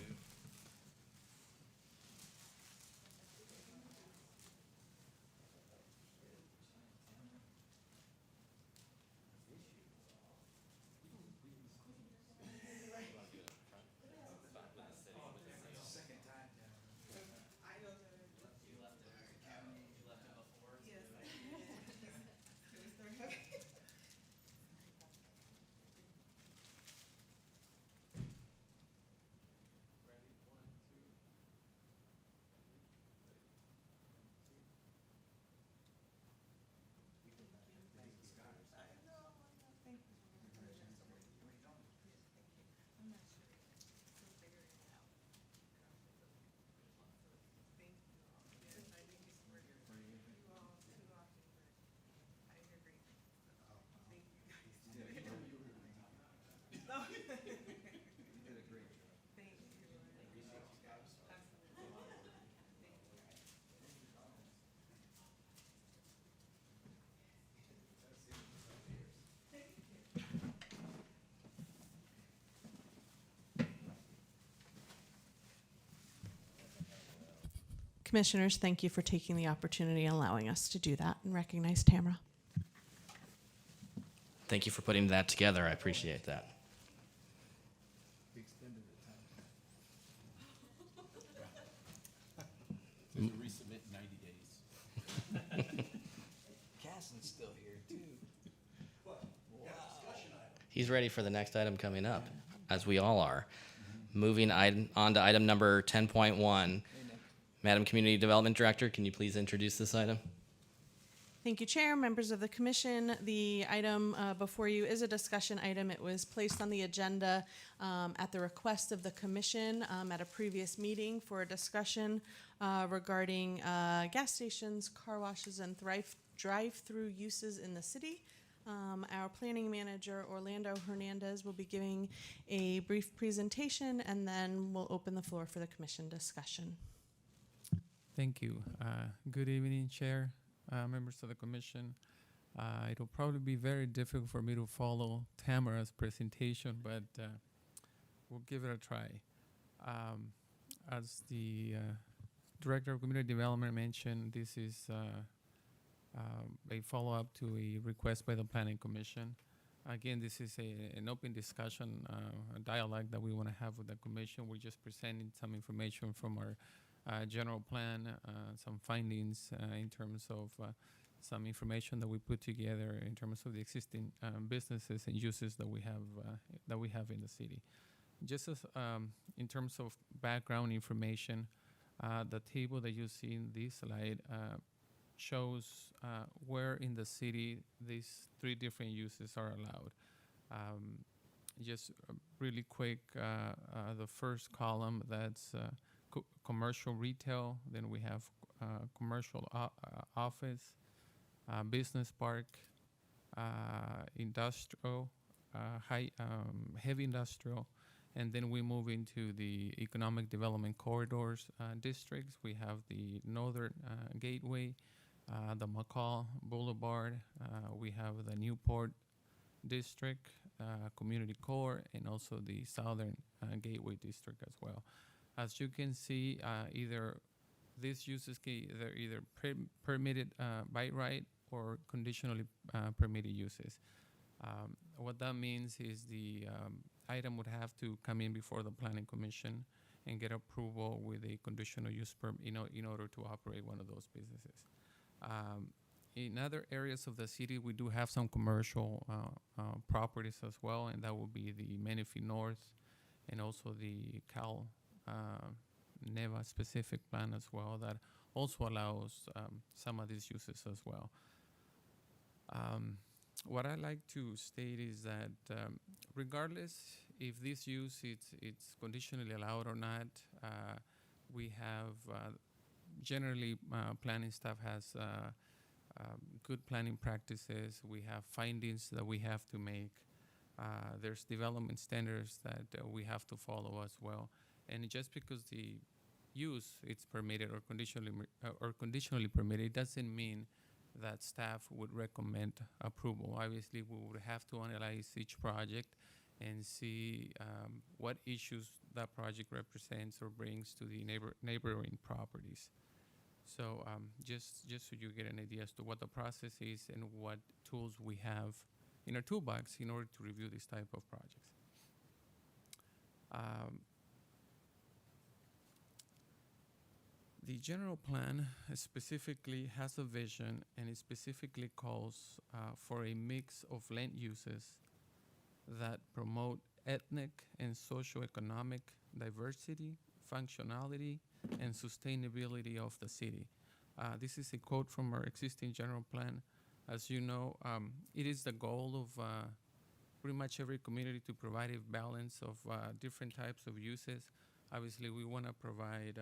Commissioners, thank you for taking the opportunity and allowing us to do that and recognize Tamara. Thank you for putting that together. I appreciate that. We extended the time. There's a resubmit in 90 days. Caston's still here, too. What? Wow. He's ready for the next item coming up, as we all are. Moving on to item number 10.1. Madam Community Development Director, can you please introduce this item? Thank you, Chair, members of the Commission. The item before you is a discussion item. It was placed on the agenda at the request of the Commission at a previous meeting for a discussion regarding gas stations, car washes, and drive-through uses in the city. Our planning manager, Orlando Hernandez, will be giving a brief presentation, and then we'll open the floor for the Commission discussion. Thank you. Good evening, Chair, members of the Commission. It'll probably be very difficult for me to follow Tamara's presentation, but we'll give it a try. As the Director of Community Development mentioned, this is a follow-up to a request by the Planning Commission. Again, this is an open discussion, a dialogue that we want to have with the Commission. We're just presenting some information from our general plan, some findings in terms of some information that we put together in terms of the existing businesses and uses that we have in the city. Just as in terms of background information, the table that you see in this slide shows where in the city these 3 different uses are allowed. Just really quick, the first column, that's commercial retail. Then we have commercial office, business park, industrial, heavy industrial, and then we move into the economic development corridors districts. We have the Northern Gateway, the Mccall Boulevard, we have the Newport District, Community Core, and also the Southern Gateway District as well. As you can see, either these uses they're either permitted by right or conditionally permitted uses. What that means is the item would have to come in before the Planning Commission and get approval with a conditional use permit in order to operate one of those businesses. In other areas of the city, we do have some commercial properties as well, and that will be the Menifee North and also the Cal Neva specific plan as well, that also allows some of these uses as well. What I like to state is that regardless if this use it's conditionally allowed or not, we have generally planning staff has good planning practices. We have findings that we have to make. There's development standards that we have to follow as well. And just because the use it's permitted or conditionally permitted, it doesn't mean that staff would recommend approval. Obviously, we would have to analyze each project and see what issues that project represents or brings to the neighboring properties. So just so you get an idea as to what the process is and what tools we have in our toolbox in order to review this type of projects. The general plan specifically has a vision, and it specifically calls for a mix of land uses that promote ethnic and socioeconomic diversity, functionality, and sustainability of the city. This is a quote from our existing general plan. As you know, it is the goal of pretty much every community to provide a balance of different types of uses. Obviously, we want to provide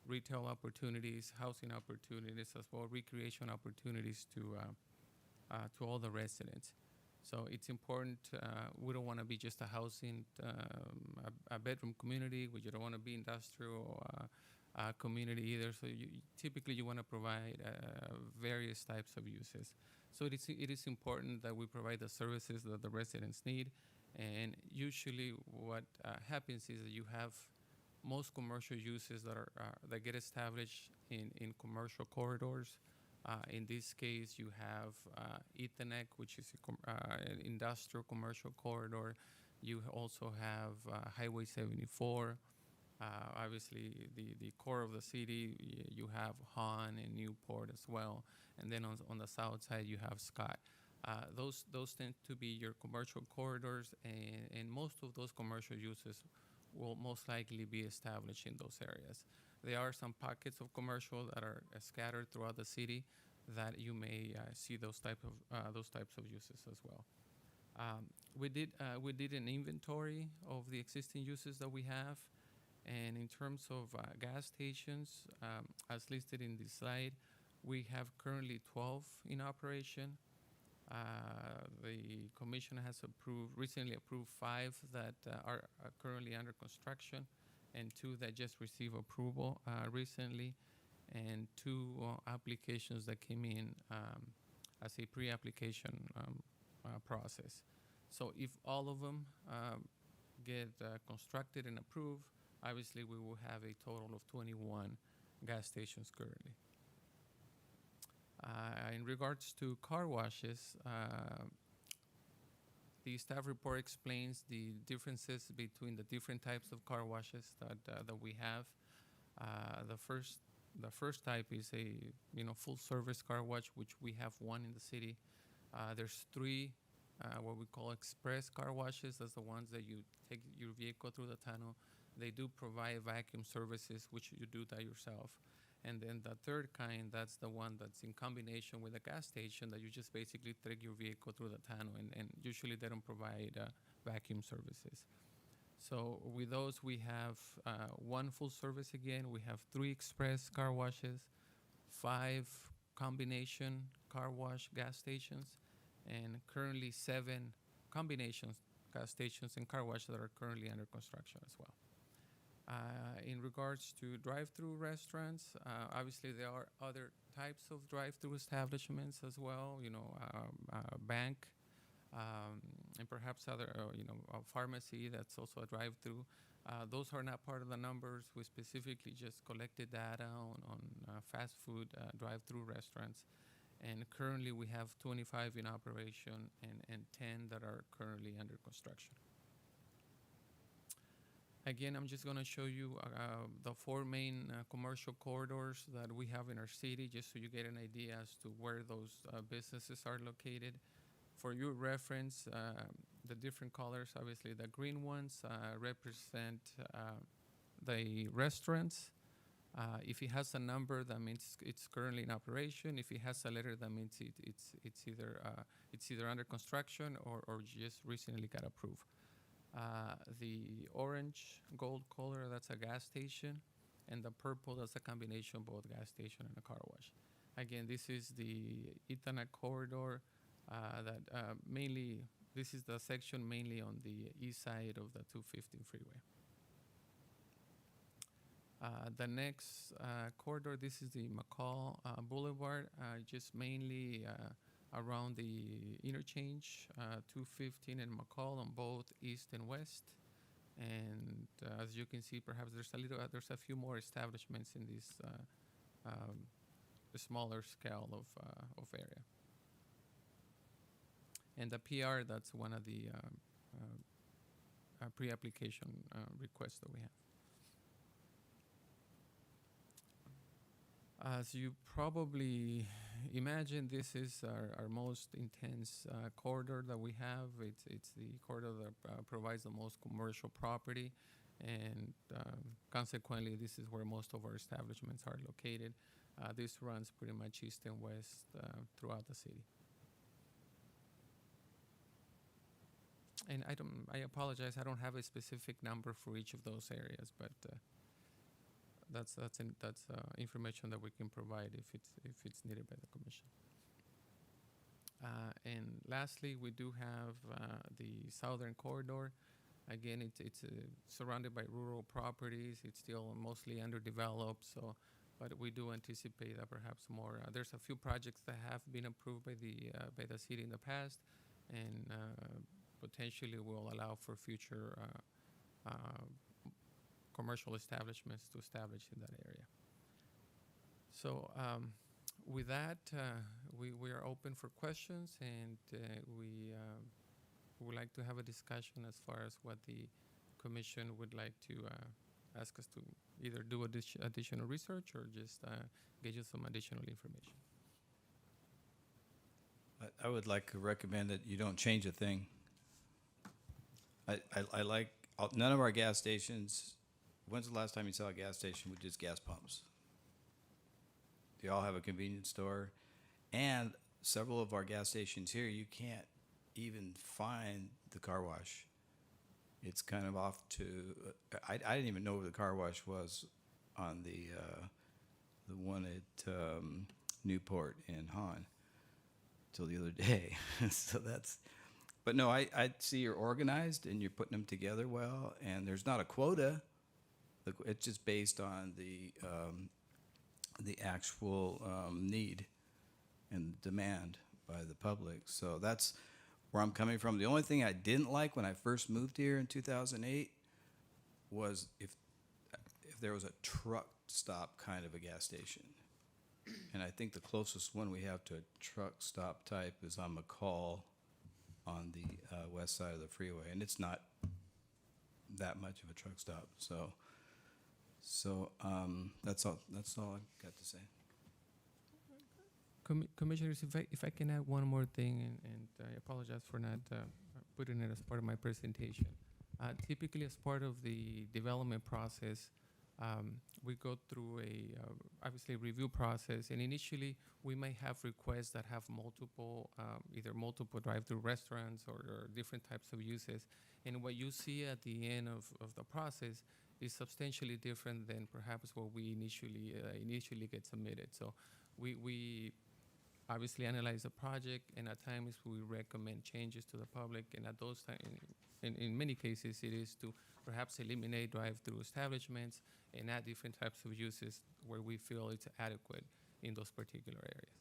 retail opportunities, housing opportunities, as well recreation opportunities to all the residents. So it's important. We don't want to be just a housing, a bedroom community. We don't want to be industrial community either. So typically you want to provide various types of uses. So it is important that we provide the services that the residents need. And usually what happens is that you have most commercial uses that get established in commercial corridors. In this case, you have Ethernet, which is an industrial commercial corridor. You also have Highway 74. Obviously, the core of the city, you have Han and Newport as well. And then on the south side, you have Scott. Those tend to be your commercial corridors, and most of those commercial uses will most likely be established in those areas. There are some pockets of commercial that are scattered throughout the city that you may see those types of uses as well. We did an inventory of the existing uses that we have, and in terms of gas stations, as listed in this slide, we have currently 12 in operation. The commission has recently approved 5 that are currently under construction, and 2 that just received approval recently, and 2 applications that came in as a pre-application process. So if all of them get constructed and approved, obviously we will have a total of 21 gas stations currently. In regards to car washes, the staff report explains the differences between the different types of car washes that we have. The first type is a full service car wash, which we have 1 in the city. There's 3 what we call express car washes. That's the ones that you take your vehicle through the tunnel. They do provide vacuum services, which you do that yourself. And then the third kind, that's the one that's in combination with a gas station that you just basically take your vehicle through the tunnel, and usually they don't provide vacuum services. So with those, we have 1 full service again. We have 3 express car washes, 5 combination car wash gas stations, and currently 7 combination gas stations and car washes that are currently under construction as well. In regards to drive-through restaurants, obviously there are other types of drive-through establishments as well, bank, and perhaps other, a pharmacy that's also a drive-through. Those are not part of the numbers. We specifically just collected data on fast food drive-through restaurants. And currently we have 25 in operation and 10 that are currently under construction. Again, I'm just going to show you the 4 main commercial corridors that we have in our city, just so you get an idea as to where those businesses are located. For your reference, the different colors, obviously the green ones represent the restaurants. If it has a number, that means it's currently in operation. If it has a letter, that means it's either under construction or just recently got approved. The orange gold color, that's a gas station, and the purple, that's a combination of both gas station and a car wash. Again, this is the Itana corridor this is the section mainly on the east side of the 215 freeway. The next corridor, this is the Mccall Boulevard, just mainly around the interchange, 215 and Mccall on both east and west. And as you can see, perhaps there's a few more establishments in this smaller scale of area. And the PR, that's one of the pre-application requests that we have. As you probably imagine, this is our most intense corridor that we have. It's the corridor that provides the most commercial property, and consequently, this is where most of our establishments are located. This runs pretty much east and west throughout the city. And I apologize, I don't have a specific number for each of those areas, but that's information that we can provide if it's needed by the commission. And lastly, we do have the southern corridor. Again, it's surrounded by rural properties. It's still mostly underdeveloped, but we do anticipate that perhaps more. There's a few projects that have been approved by the city in the past, and potentially will allow for future commercial establishments to establish in that area. So with that, we are open for questions, and we would like to have a discussion as far as what the commission would like to ask us to either do additional research or just get you some additional information. I would like to recommend that you don't change a thing. I like none of our gas stations. When's the last time you saw a gas station with just gas pumps? They all have a convenience store, And several of our gas stations here, you can't even find the car wash. It's kind of off to, I didn't even know where the car wash was on the one at Newport in Hahn till the other day. So that's, but no, I see you're organized and you're putting them together well, and there's not a quota. It's just based on the actual need and demand by the public. So that's where I'm coming from. The only thing I didn't like when I first moved here in 2008 was if there was a truck stop kind of a gas station. And I think the closest one we have to a truck stop type is on Mccall on the west side of the freeway, and it's not that much of a truck stop. So that's all I've got to say. Commissioners, if I can add one more thing, and I apologize for not putting it as part of my presentation. Typically, as part of the development process, we go through obviously review process, and initially we may have requests that have multiple, either multiple drive-through restaurants or different types of uses. And what you see at the end of the process is substantially different than perhaps what we initially get submitted. So we obviously analyze the project, and at times we recommend changes to the public, and at those times, in many cases, it is to perhaps eliminate drive-through establishments and add different types of uses where we feel it's adequate in those particular areas.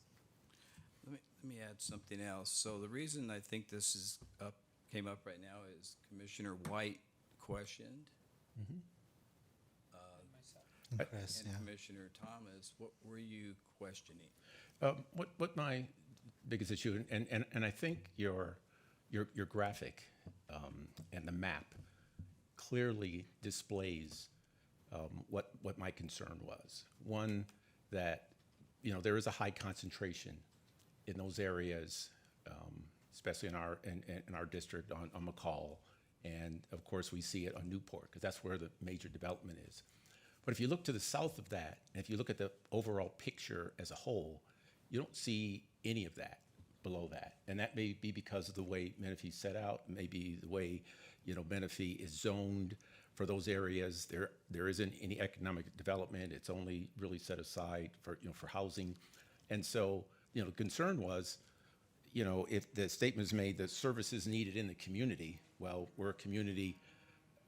Let me add something else. So the reason I think this came up right now is Commissioner White questioned. Mm-hmm. Chris, and Commissioner Thomas, what were you questioning? What my biggest issue, and I think your graphic and the map clearly displays what my concern was. One, that there is a high concentration in those areas, especially in our district on Mccall, and of course we see it on Newport because that's where the major development is. But if you look to the south of that, and if you look at the overall picture as a whole, you don't see any of that below that. And that may be because of the way Menifee's set out, maybe the way, Menifee is zoned for those areas. There isn't any economic development. It's only really set aside for housing. And so, the concern was, if the statement is made that services needed in the community, well, we're a community,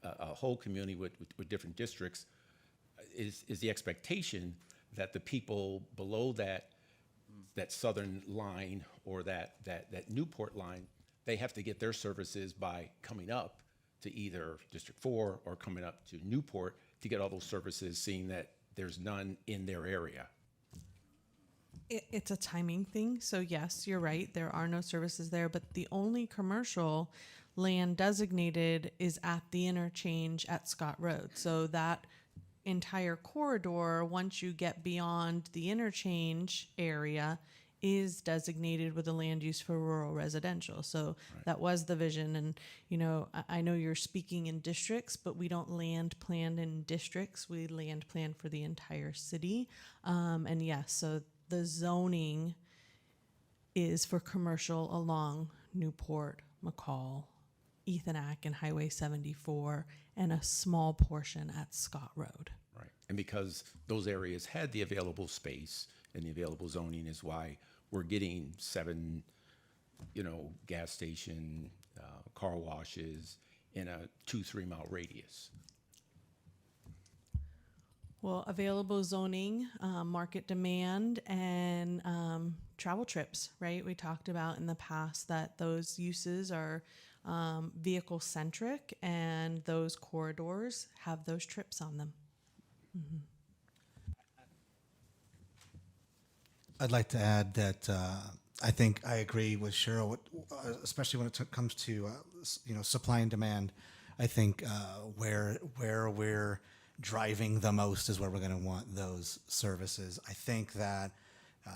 a whole community with different districts, is the expectation that the people below that southern line or that Newport line, they have to get their services by coming up to either District 4 or coming up to Newport to get all those services, seeing that there's none in their area. It's a timing thing. So yes, you're right. There are no services there, but the only commercial land designated is at the interchange at Scott Road. So that entire corridor, once you get beyond the interchange area, is designated with a land use for rural residential. So that was the vision. And, I know you're speaking in districts, but we don't land plan in districts. We land plan for the entire city. And yes, so the zoning is for commercial along Newport, Mccall, Ethan-Ack, and Highway 74, and a small portion at Scott Road. Right. And because those areas had the available space and the available zoning is why we're getting 7, gas station, car washes in a 2-3 mile radius. Well, available zoning, market demand, and travel trips, right? We talked about in the past that those uses are vehicle-centric, and those corridors have those trips on them. Mm-hmm. I'd like to add that I think I agree with Cheryl, especially when it comes to supply and demand. I think where we're driving the most is where we're going to want those services. I think that,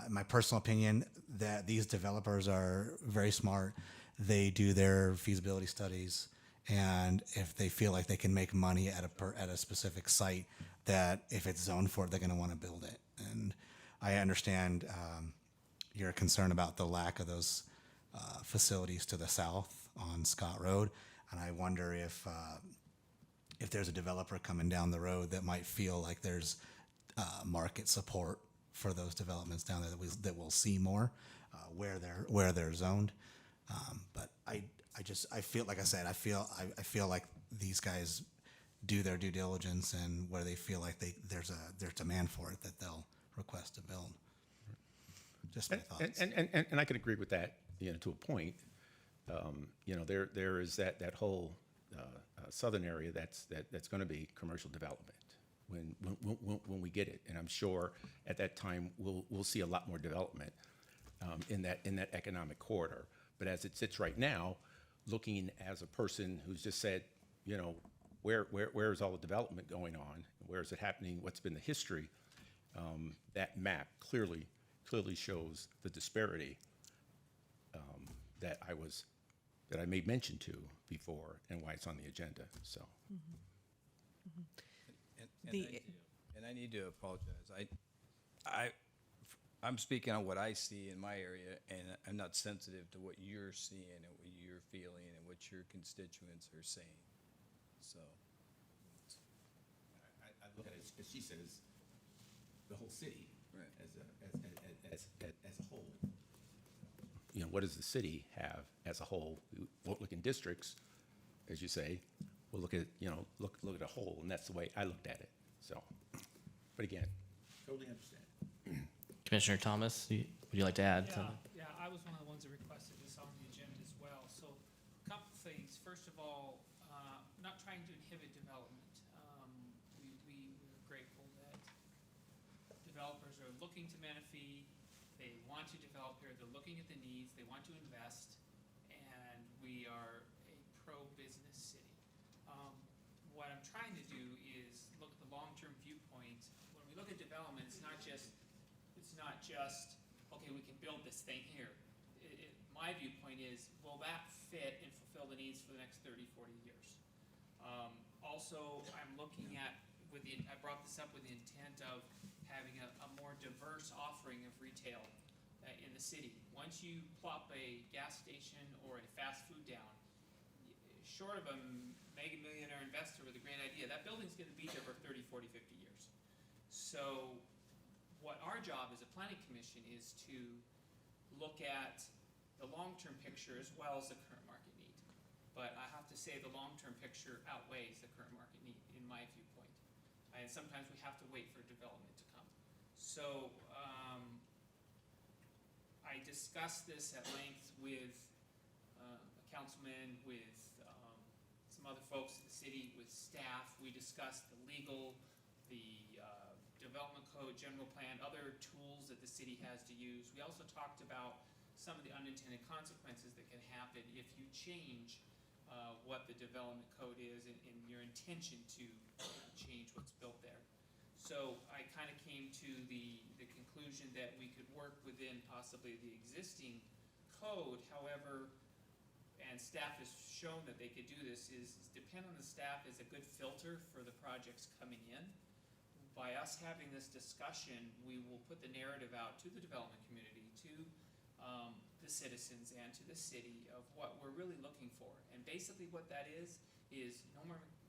in my personal opinion, that these developers are very smart. They do their feasibility studies, and if they feel like they can make money at a specific site, that if it's zoned for it, they're going to want to build it. And I understand, you're concerned about the lack of those facilities to the south on Scott Road, and I wonder if there's a developer coming down the road that might feel like there's market support for those developments down there that we'll see more where they're zoned. But I feel, like I said, I feel like these guys do their due diligence, and where they feel like there's demand for it, that they'll request to build. Just my thoughts. And I can agree with that, to a point. There is that whole southern area that's going to be commercial development when we get it, and I'm sure at that time we'll see a lot more development in that economic corridor. But as it sits right now, looking as a person who's just said, where is all the development going on? Where is it happening? What's been the history? That map clearly shows the disparity that I made mention to before, and why it's on the agenda. So, and I need to apologize. I'm speaking on what I see in my area, and I'm not sensitive to what you're seeing and what you're feeling and what your constituents are saying. So, I look at it, as she says, the whole city, right, as a whole. What does the city have as a whole? We won't look in districts, as you say. We'll look at look at a whole, and that's the way I looked at it. So, but again, totally understand. Commissioner Thomas, would you like to add something? Yeah, I was one of the ones that requested this on the agenda as well. So a couple things. First of all, not trying to inhibit development. We're grateful that developers are looking to Menifee. They want to develop here. They're looking at the needs. They want to invest. And we are a pro-business city. What I'm trying to do is look at the long-term viewpoint. When we look at development, it's not just, okay, we can build this thing here. My viewpoint is, will that fit and fulfill the needs for the next 30, 40 years? Also, I'm looking at, I brought this up with the intent of having a more diverse offering of retail in the city. Once you plop a gas station or a fast food down, short of a mega millionaire investor with a great idea, that building's going to be there for 30, 40, 50 years. So what our job as a planning commission is to look at the long-term picture as well as the current market need. But I have to say the long-term picture outweighs the current market need in my viewpoint. And sometimes we have to wait for development to come. So I discussed this at length with a councilman, with some other folks in the city, with staff. We discussed the legal, the development code, general plan, other tools that the city has to use. We also talked about some of the unintended consequences that can happen if you change what the development code is and your intention to change what's built there. So I kind of came to the conclusion that we could work within possibly the existing code. However, and staff has shown that they could do this, is depend on the staff as a good filter for the projects coming in. By us having this discussion, we will put the narrative out to the development community, to the citizens and to the city of what we're really looking for. And basically what that is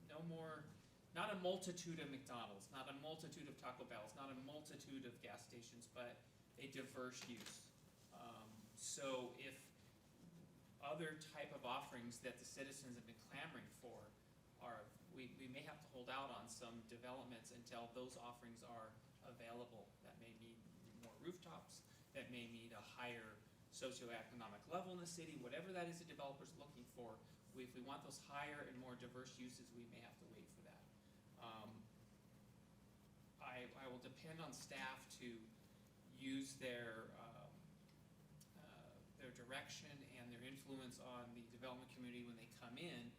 no more, not a multitude of McDonald's, not a multitude of Taco Bells, not a multitude of gas stations, but a diverse use. So if other type of offerings that the citizens have been clamoring for are, we may have to hold out on some developments until those offerings are available. That may mean more rooftops, that may mean a higher socioeconomic level in the city, whatever that is the developer's looking for. If we want those higher and more diverse uses, we may have to wait for that. I will depend on staff to use their direction and their influence on the development community when they come in,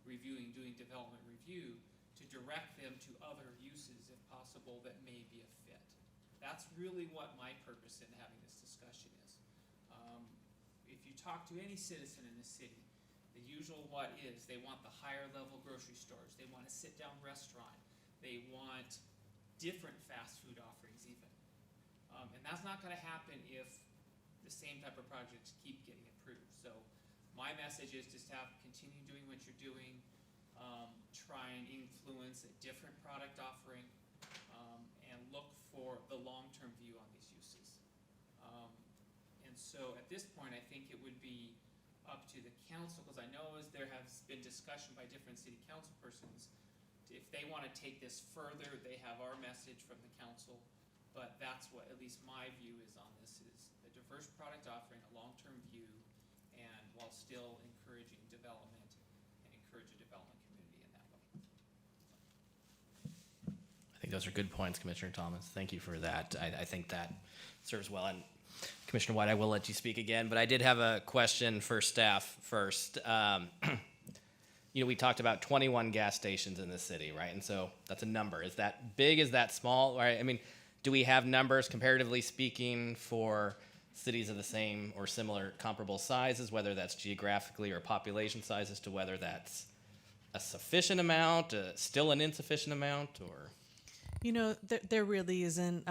doing development review, to direct them to other uses, if possible, that may be a fit. That's really what my purpose in having this discussion is. If you talk to any citizen in the city, the usual what is, they want the higher level grocery stores, they want a sit-down restaurant, they want different fast food offerings even. And that's not going to happen if the same type of projects keep getting approved. So my message is just have, continue doing what you're doing, try and influence a different product offering, and look for the long-term view on these uses. And so at this point, I think it would be up to the council, because I know as there has been discussion by different city council persons, if they want to take this further, they have our message from the council. But that's what at least my view is on this, is a diverse product offering, a long-term view, and while still encouraging development and encourage a development community in that way. I think those are good points, Commissioner Thomas. Thank you for that. I think that serves well. And Commissioner White, I will let you speak again, but I did have a question for staff first. We talked about 21 gas stations in this city, right? And so that's a number. Is that big? Is that small? Right? I mean, do we have numbers, comparatively speaking, for cities of the same or similar comparable sizes, whether that's geographically or population size, as to whether that's a sufficient amount, still an insufficient amount, or? There really isn't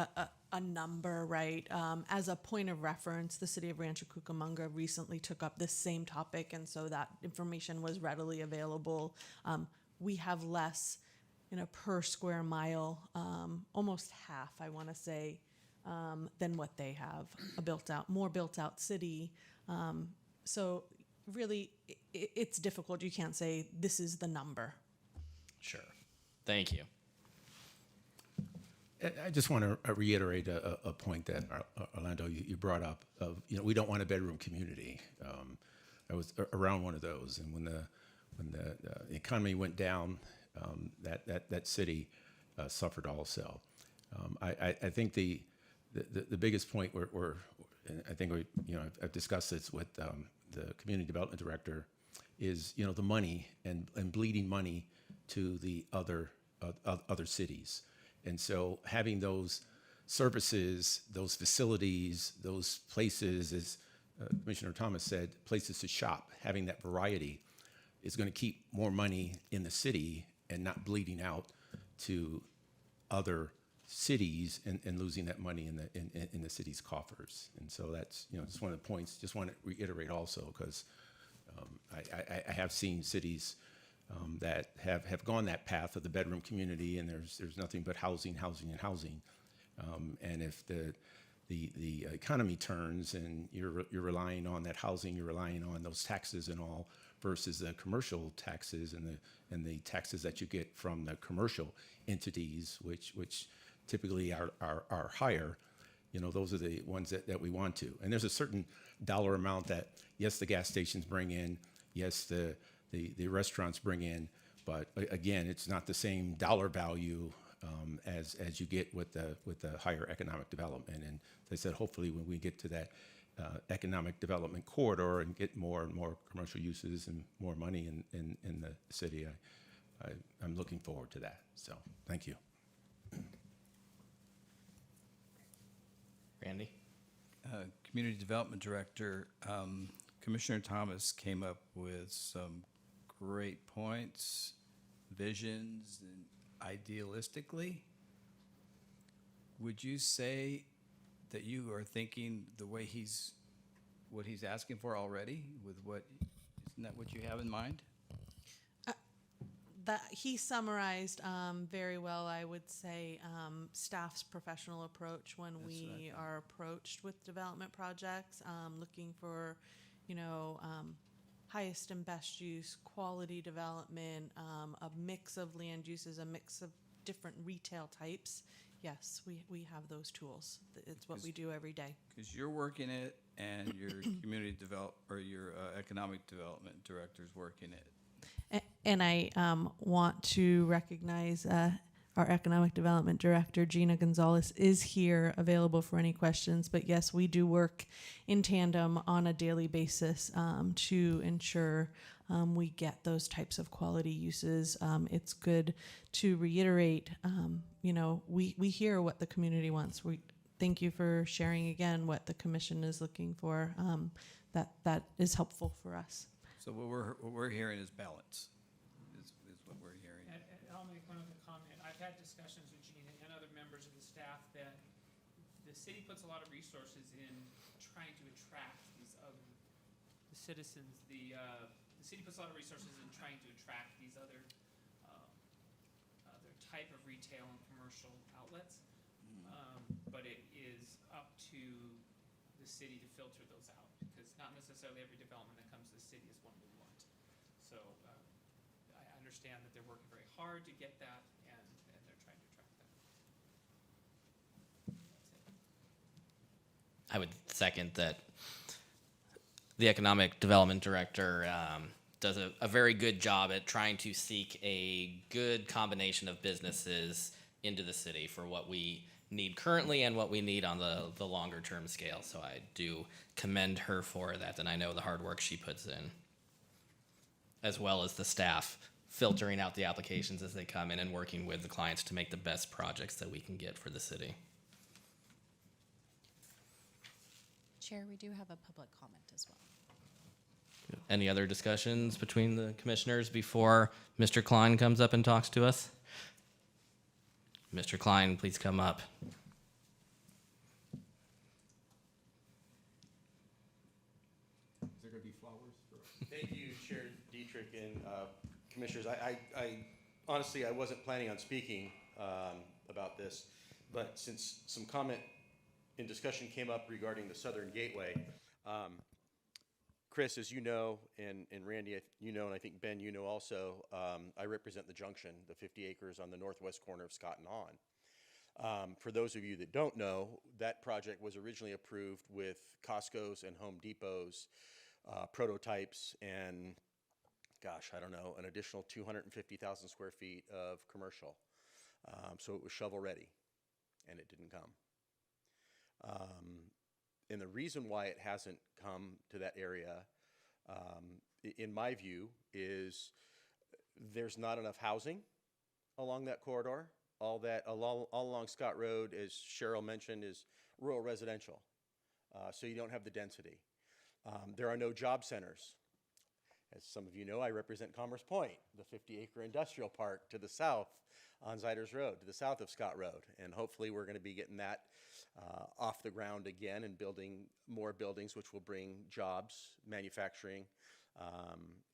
a number, right? As a point of reference, the city of Rancho Cucamonga recently took up this same topic, and so that information was readily available. We have less per square mile, almost half, I want to say, than what they have, more built out city. So really, it's difficult. You can't say this is the number. Sure. Thank you. I just want to reiterate a point that Orlando you brought up of we don't want a bedroom community. I was around one of those, and when the economy went down, that city suffered also. I think the biggest point and I think I've discussed this with the community development director, is the money and bleeding money to the other cities. And so having those services, those facilities, those places, as Commissioner Thomas said, places to shop, having that variety is going to keep more money in the city and not bleeding out to other cities and losing that money in the city's coffers. And so that's just one of the points. Just want to reiterate also, because I have seen cities that have gone that path of the bedroom community, and there's nothing but housing. And if the economy turns and you're relying on that housing, you're relying on those taxes and all, versus the commercial taxes and the taxes that you get from the commercial entities, which typically are higher. Those are the ones that we want to. And there's a certain dollar amount that, yes, the gas stations bring in, yes, the restaurants bring in, but again, it's not the same dollar value as you get with the higher economic development. And as I said, hopefully when we get to that economic development corridor and get more and more commercial uses and more money in the city, I'm looking forward to that. So thank you. Randy? Community Development Director, Commissioner Thomas came up with some great points, visions, and idealistically, would you say that you are thinking the way what he's asking for already? Isn't that what you have in mind? That he summarized very well, I would say, staff's professional approach when we are approached with development projects, looking for, highest and best use, quality development, a mix of land uses, a mix of different retail types. Yes, we have those tools. It's what we do every day. Because you're working it, and your your economic development director's working it. And I want to recognize our economic development director, Gina Gonzalez, is here available for any questions. But yes, we do work in tandem on a daily basis to ensure we get those types of quality uses. It's good to reiterate, we hear what the community wants. We thank you for sharing again what the commission is looking for. That is helpful for us. So what we're hearing is balance. Is what we're hearing. And I'll make one other comment. I've had discussions with Gina and other members of the staff that the city puts a lot of resources in trying to attract these other, the citizens, the city puts a lot of resources in trying to attract these other type of retail and commercial outlets. But it is up to the city to filter those out, because not necessarily every development that comes to the city is one we want. So I understand that they're working very hard to get that, and they're trying to attract that. I would second that. The economic development director does a very good job at trying to seek a good combination of businesses into the city for what we need currently and what we need on the longer term scale. So I do commend her for that, and I know the hard work she puts in, as well as the staff filtering out the applications as they come in and working with the clients to make the best projects that we can get for the city. Chair, we do have a public comment as well. Any other discussions between the commissioners before Mr. Klein comes up and talks to us? Mr. Klein, please come up. Is there going to be flowers? Thank you, Chair Dietrich and commissioners. I honestly, I wasn't planning on speaking about this, but since some comment and discussion came up regarding the Southern Gateway, Chris, as you know, and Randy, you know, and I think Ben, you know also, I represent the Junction, the 50 acres on the northwest corner of Scott and Hahn. For those of you that don't know, that project was originally approved with Costco's and Home Depot's prototypes and, gosh, I don't know, an additional 250,000 square feet of commercial. So it was shovel ready, and it didn't come. And the reason why it hasn't come to that area, in my view, is there's not enough housing along that corridor. All along Scott Road, as Cheryl mentioned, is rural residential. So you don't have the density. There are no job centers. As some of you know, I represent Commerce Point, the 50-acre industrial park to the south on Ziders Road, to the south of Scott Road. And hopefully we're going to be getting that off the ground again and building more buildings, which will bring jobs, manufacturing,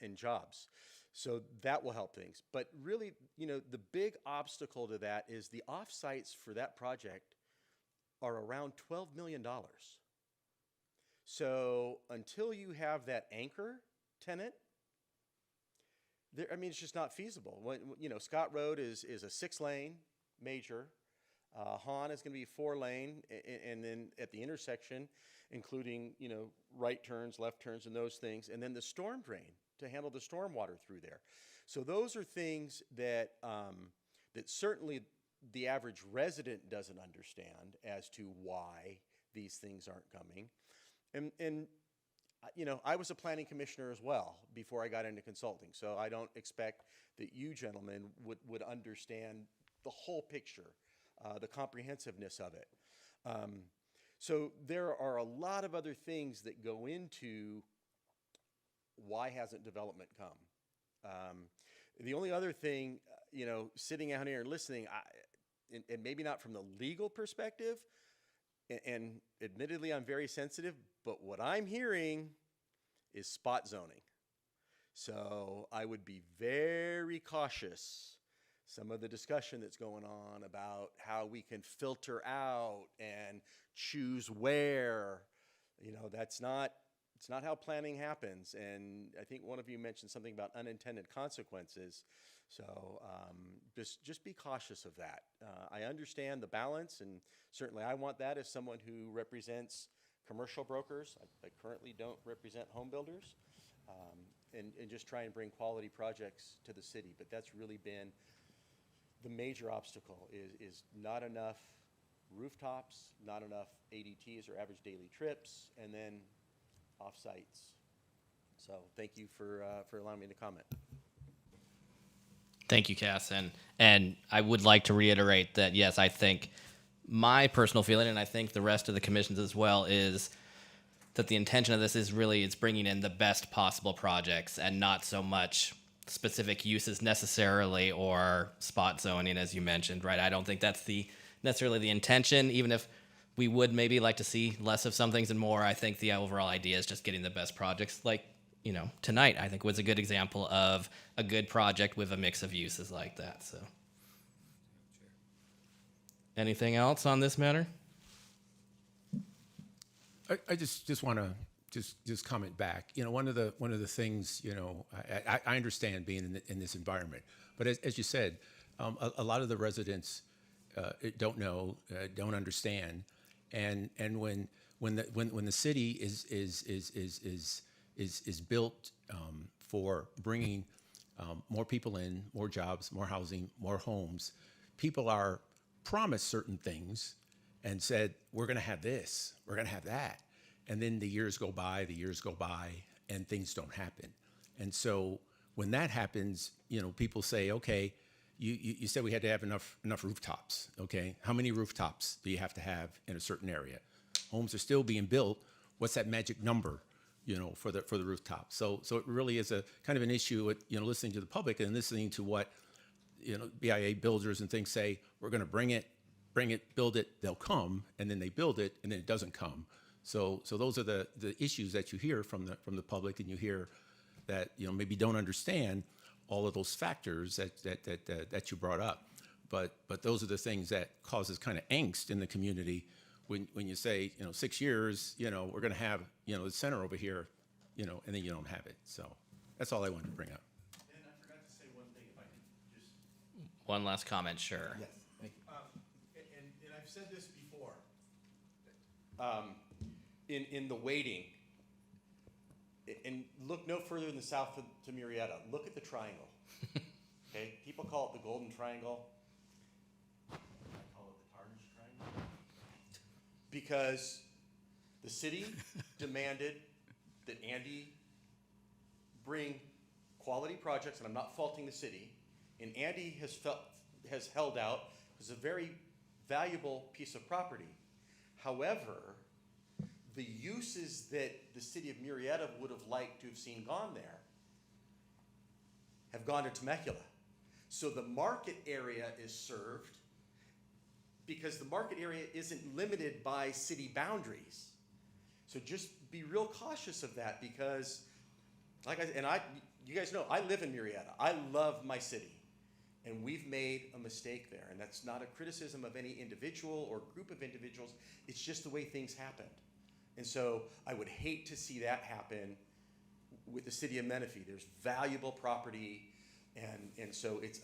and jobs. So that will help things. But really, you know, the big obstacle to that is the off-sites for that project are around $12 million. So until you have that anchor tenant, I mean, it's just not feasible. You know, Scott Road is a 6-lane major. Hahn is going to be 4-lane, and then at the intersection, including, you know, right turns, left turns, and those things, and then the storm drain to handle the storm water through there. So those are things that that certainly the average resident doesn't understand as to why these things aren't coming. And you know, I was a planning commissioner as well before I got into consulting, so I don't expect that you gentlemen would understand the whole picture, the comprehensiveness of it. So there are a lot of other things that go into why hasn't development come. The only other thing, you know, sitting out here and listening, and maybe not from the legal perspective, and admittedly I'm very sensitive, but what I'm hearing is spot zoning. So I would be very cautious. Some of the discussion that's going on about how we can filter out and choose where, you know, it's not how planning happens. And I think one of you mentioned something about unintended consequences. So just be cautious of that. I understand the balance, and certainly I want that as someone who represents commercial brokers. I currently don't represent home builders, and just try and bring quality projects to the city. But that's really been the major obstacle is not enough rooftops, not enough ADTs or average daily trips, and then off-sites. So thank you for allowing me to comment. Thank you, Cass. And I would like to reiterate that, yes, I think my personal feeling, and I think the rest of the commissions as well, is that the intention of this is really it's bringing in the best possible projects and not so much specific uses necessarily or spot zoning, as you mentioned, right? I don't think that's necessarily the intention, even if we would maybe like to see less of some things and more. I think the overall idea is just getting the best projects. Like, you know, tonight I think was a good example of a good project with a mix of uses like that. So, anything else on this matter? I just want to just comment back. You know, one of the things, you know, I understand being in this environment, but as you said, a lot of the residents don't know, don't understand, and when the city is built for bringing more people in, more jobs, more housing, more homes, people are promised certain things and said, we're going to have this, we're going to have that. And then the years go by, and things don't happen. And so when that happens, you know, people say, okay, you said we had to have enough rooftops, okay? How many rooftops do you have to have in a certain area? Homes are still being built. What's that magic number, you know, for the rooftop? So it really is a kind of an issue with, you know, listening to the public and listening to what, you know, BIA builders and things say, we're going to bring it, build it, they'll come, and then they build it, and then it doesn't come. So those are the issues that you hear from the public, and you hear that, you know, maybe don't understand all of those factors that you brought up. But those are the things that causes kind of angst in the community when you say, you know, 6 years, you know, we're going to have, you know, the center over here, you know, and then you don't have it. So that's all I wanted to bring up. And I forgot to say one thing, if I could just. One last comment, sure. Yes, thank you. And I've said this before. In the waiting, and look no further than the south to Murrieta, look at the triangle. Okay, people call it the Golden Triangle. I call it the Tarnished Triangle. Because the city demanded that Andy bring quality projects, and I'm not faulting the city, and Andy has held out. It's a very valuable piece of property. However, the uses that the city of Murrieta would have liked to have seen gone there have gone to Temecula. So the market area is served because the market area isn't limited by city boundaries. So just be real cautious of that, because you guys know, I live in Murrieta. I love my city. And we've made a mistake there. And that's not a criticism of any individual or group of individuals. It's just the way things happened. And so I would hate to see that happen with the city of Menifee. There's valuable property. And so it's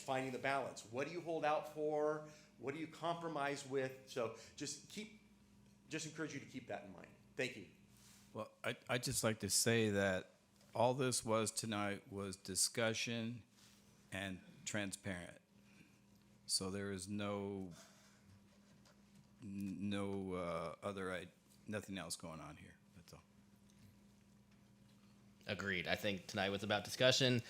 finding the balance. What do you hold out for? What do you compromise with? So just encourage you to keep that in mind. Thank you. Well, I'd just like to say that all this was tonight was discussion and transparent. So there is nothing else going on here. That's all. Agreed. I think tonight was about discussion,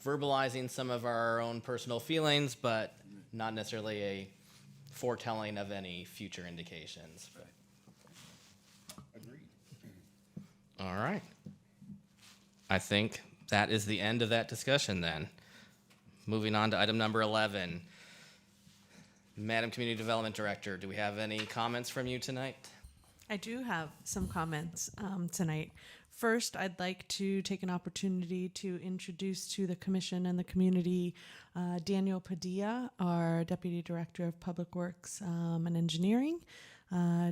verbalizing some of our own personal feelings, but not necessarily a foretelling of any future indications. Agreed. All right. I think that is the end of that discussion then. Moving on to item number 11. Madam Community Development Director, do we have any comments from you tonight? I do have some comments tonight. First, I'd like to take an opportunity to introduce to the commission and the community Daniel Padilla, our Deputy Director of Public Works and Engineering.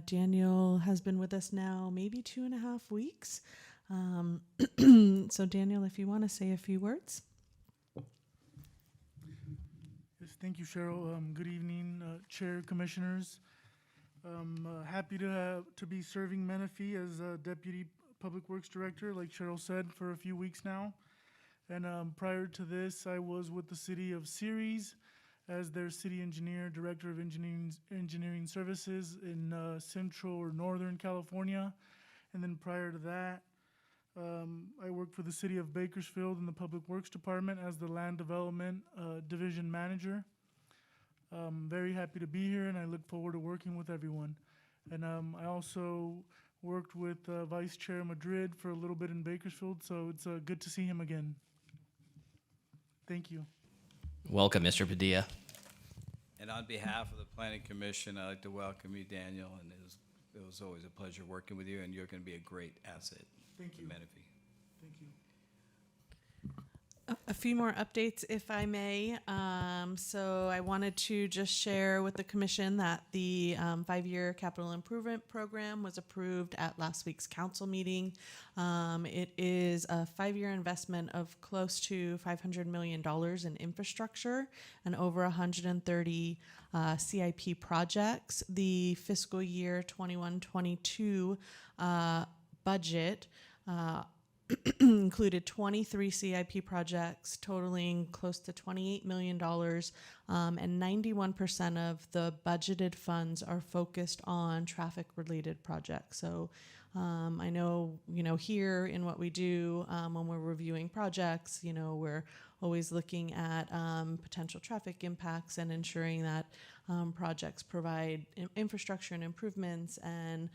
Daniel has been with us now maybe 2.5 weeks. So Daniel, if you want to say a few words. Yes, thank you, Cheryl. Good evening, Chair, Commissioners. Happy to be serving Menifee as Deputy Public Works Director, like Cheryl said, for a few weeks now. And prior to this, I was with the City of Ceres as their City Engineer, Director of Engineering Services in Central or Northern California. And then prior to that, I worked for the City of Bakersfield in the Public Works Department as the Land Development Division Manager. Very happy to be here, and I look forward to working with everyone. And I also worked with Vice Chair Madrid for a little bit in Bakersfield, so it's good to see him again. Thank you. Welcome, Mr. Padilla. And And on behalf of the Planning Commission, I'd like to welcome you, Daniel, and it was always a pleasure working with you, and you're going to be a great asset Thank to you. Menifee. Thank you. A few more updates, if I may. So I wanted to just share with the commission that the 5-year capital improvement program was approved at last week's council meeting. It is a 5-year investment of close to $500 million in infrastructure and over 130 CIP projects. The fiscal year 21-22 budget included 23 CIP projects totaling close to $28 million, and 91% of the budgeted funds are focused on traffic-related projects. So I know, here in what we do when we're reviewing projects, we're always looking at potential traffic impacts and ensuring that projects provide infrastructure and improvements, and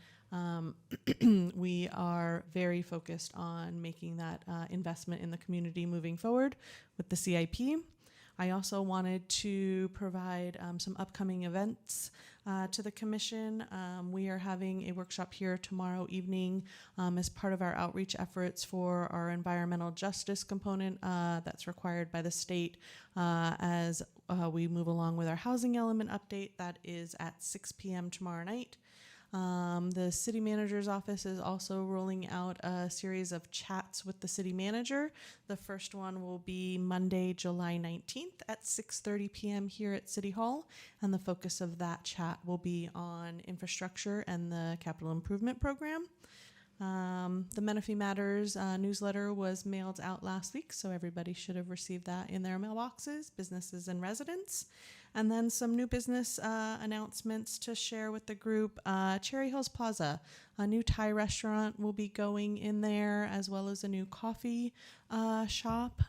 we are very focused on making that investment in the community moving forward with the CIP. I also wanted to provide some upcoming events to the commission. We are having a workshop here tomorrow evening as part of our outreach efforts for our environmental justice component that's required by the state as we move along with our housing element update. That is at 6 p.m. tomorrow night. The city manager's office is also rolling out a series of chats with the city manager. The first one will be Monday, July 19th at 6:30 p.m. here at City Hall, and the focus of that chat will be on infrastructure and the capital improvement program. The Menifee Matters newsletter was mailed out last week, so everybody should have received that in their mailboxes, businesses and residents. And then some new business announcements to share with the group. Cherry Hills Plaza, a new Thai restaurant will be going in there, as well as a new coffee shop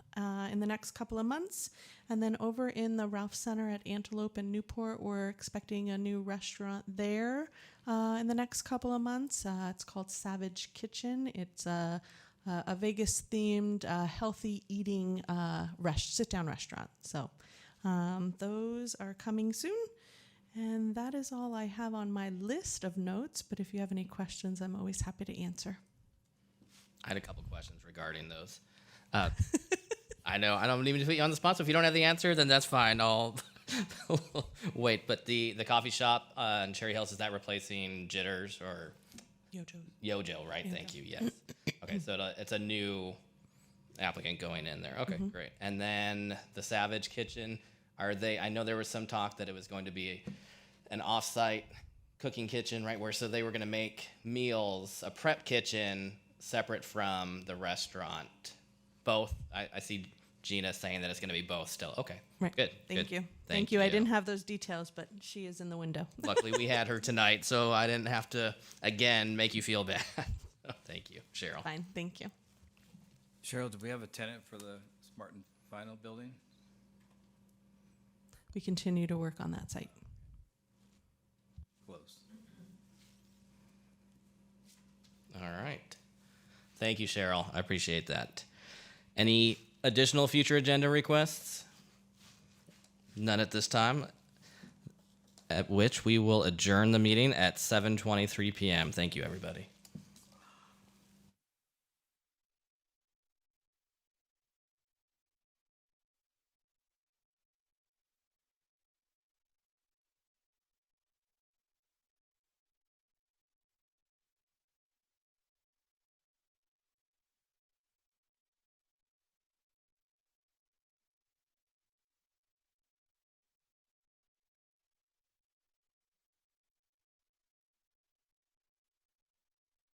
in the next couple of months. And then over in the Ralph Center at Antelope and Newport, we're expecting a new restaurant there in the next couple of months. It's called Savage Kitchen. It's a Vegas-themed healthy eating sit-down restaurant. So those are coming soon. And that is all I have on my list of notes. But if you have any questions, I'm always happy to answer. I had a couple questions regarding those. I know I don't even put you on the spot, so if you don't have the answer, then that's fine. I'll wait. But the coffee shop in Cherry Hills, is that replacing Jitters or Yojo? Right. Yeah. Thank you. Yes. Okay. So it's a new applicant going in there. Okay. Mhm. Great. And then the Savage Kitchen, are they? I know there was some talk that it was going to be an off-site cooking kitchen, right? So they were going to make meals, a prep kitchen separate from the restaurant. Both. I see Gina saying that it's going to be both still. Okay. Right. Good. Thank good. you. Thank you. I didn't have those details, but she is in the window. Luckily, we had her tonight, so I didn't have to, again, make you feel bad. Thank you, Cheryl. Fine. Thank you. Cheryl, do we have a tenant for the Smart and Final building? We continue to work on that site. Close. All right. Thank you, Cheryl. I appreciate that. Any additional future agenda requests? None at this time, at which we will adjourn the meeting at 7:23 p.m. Thank you, everybody.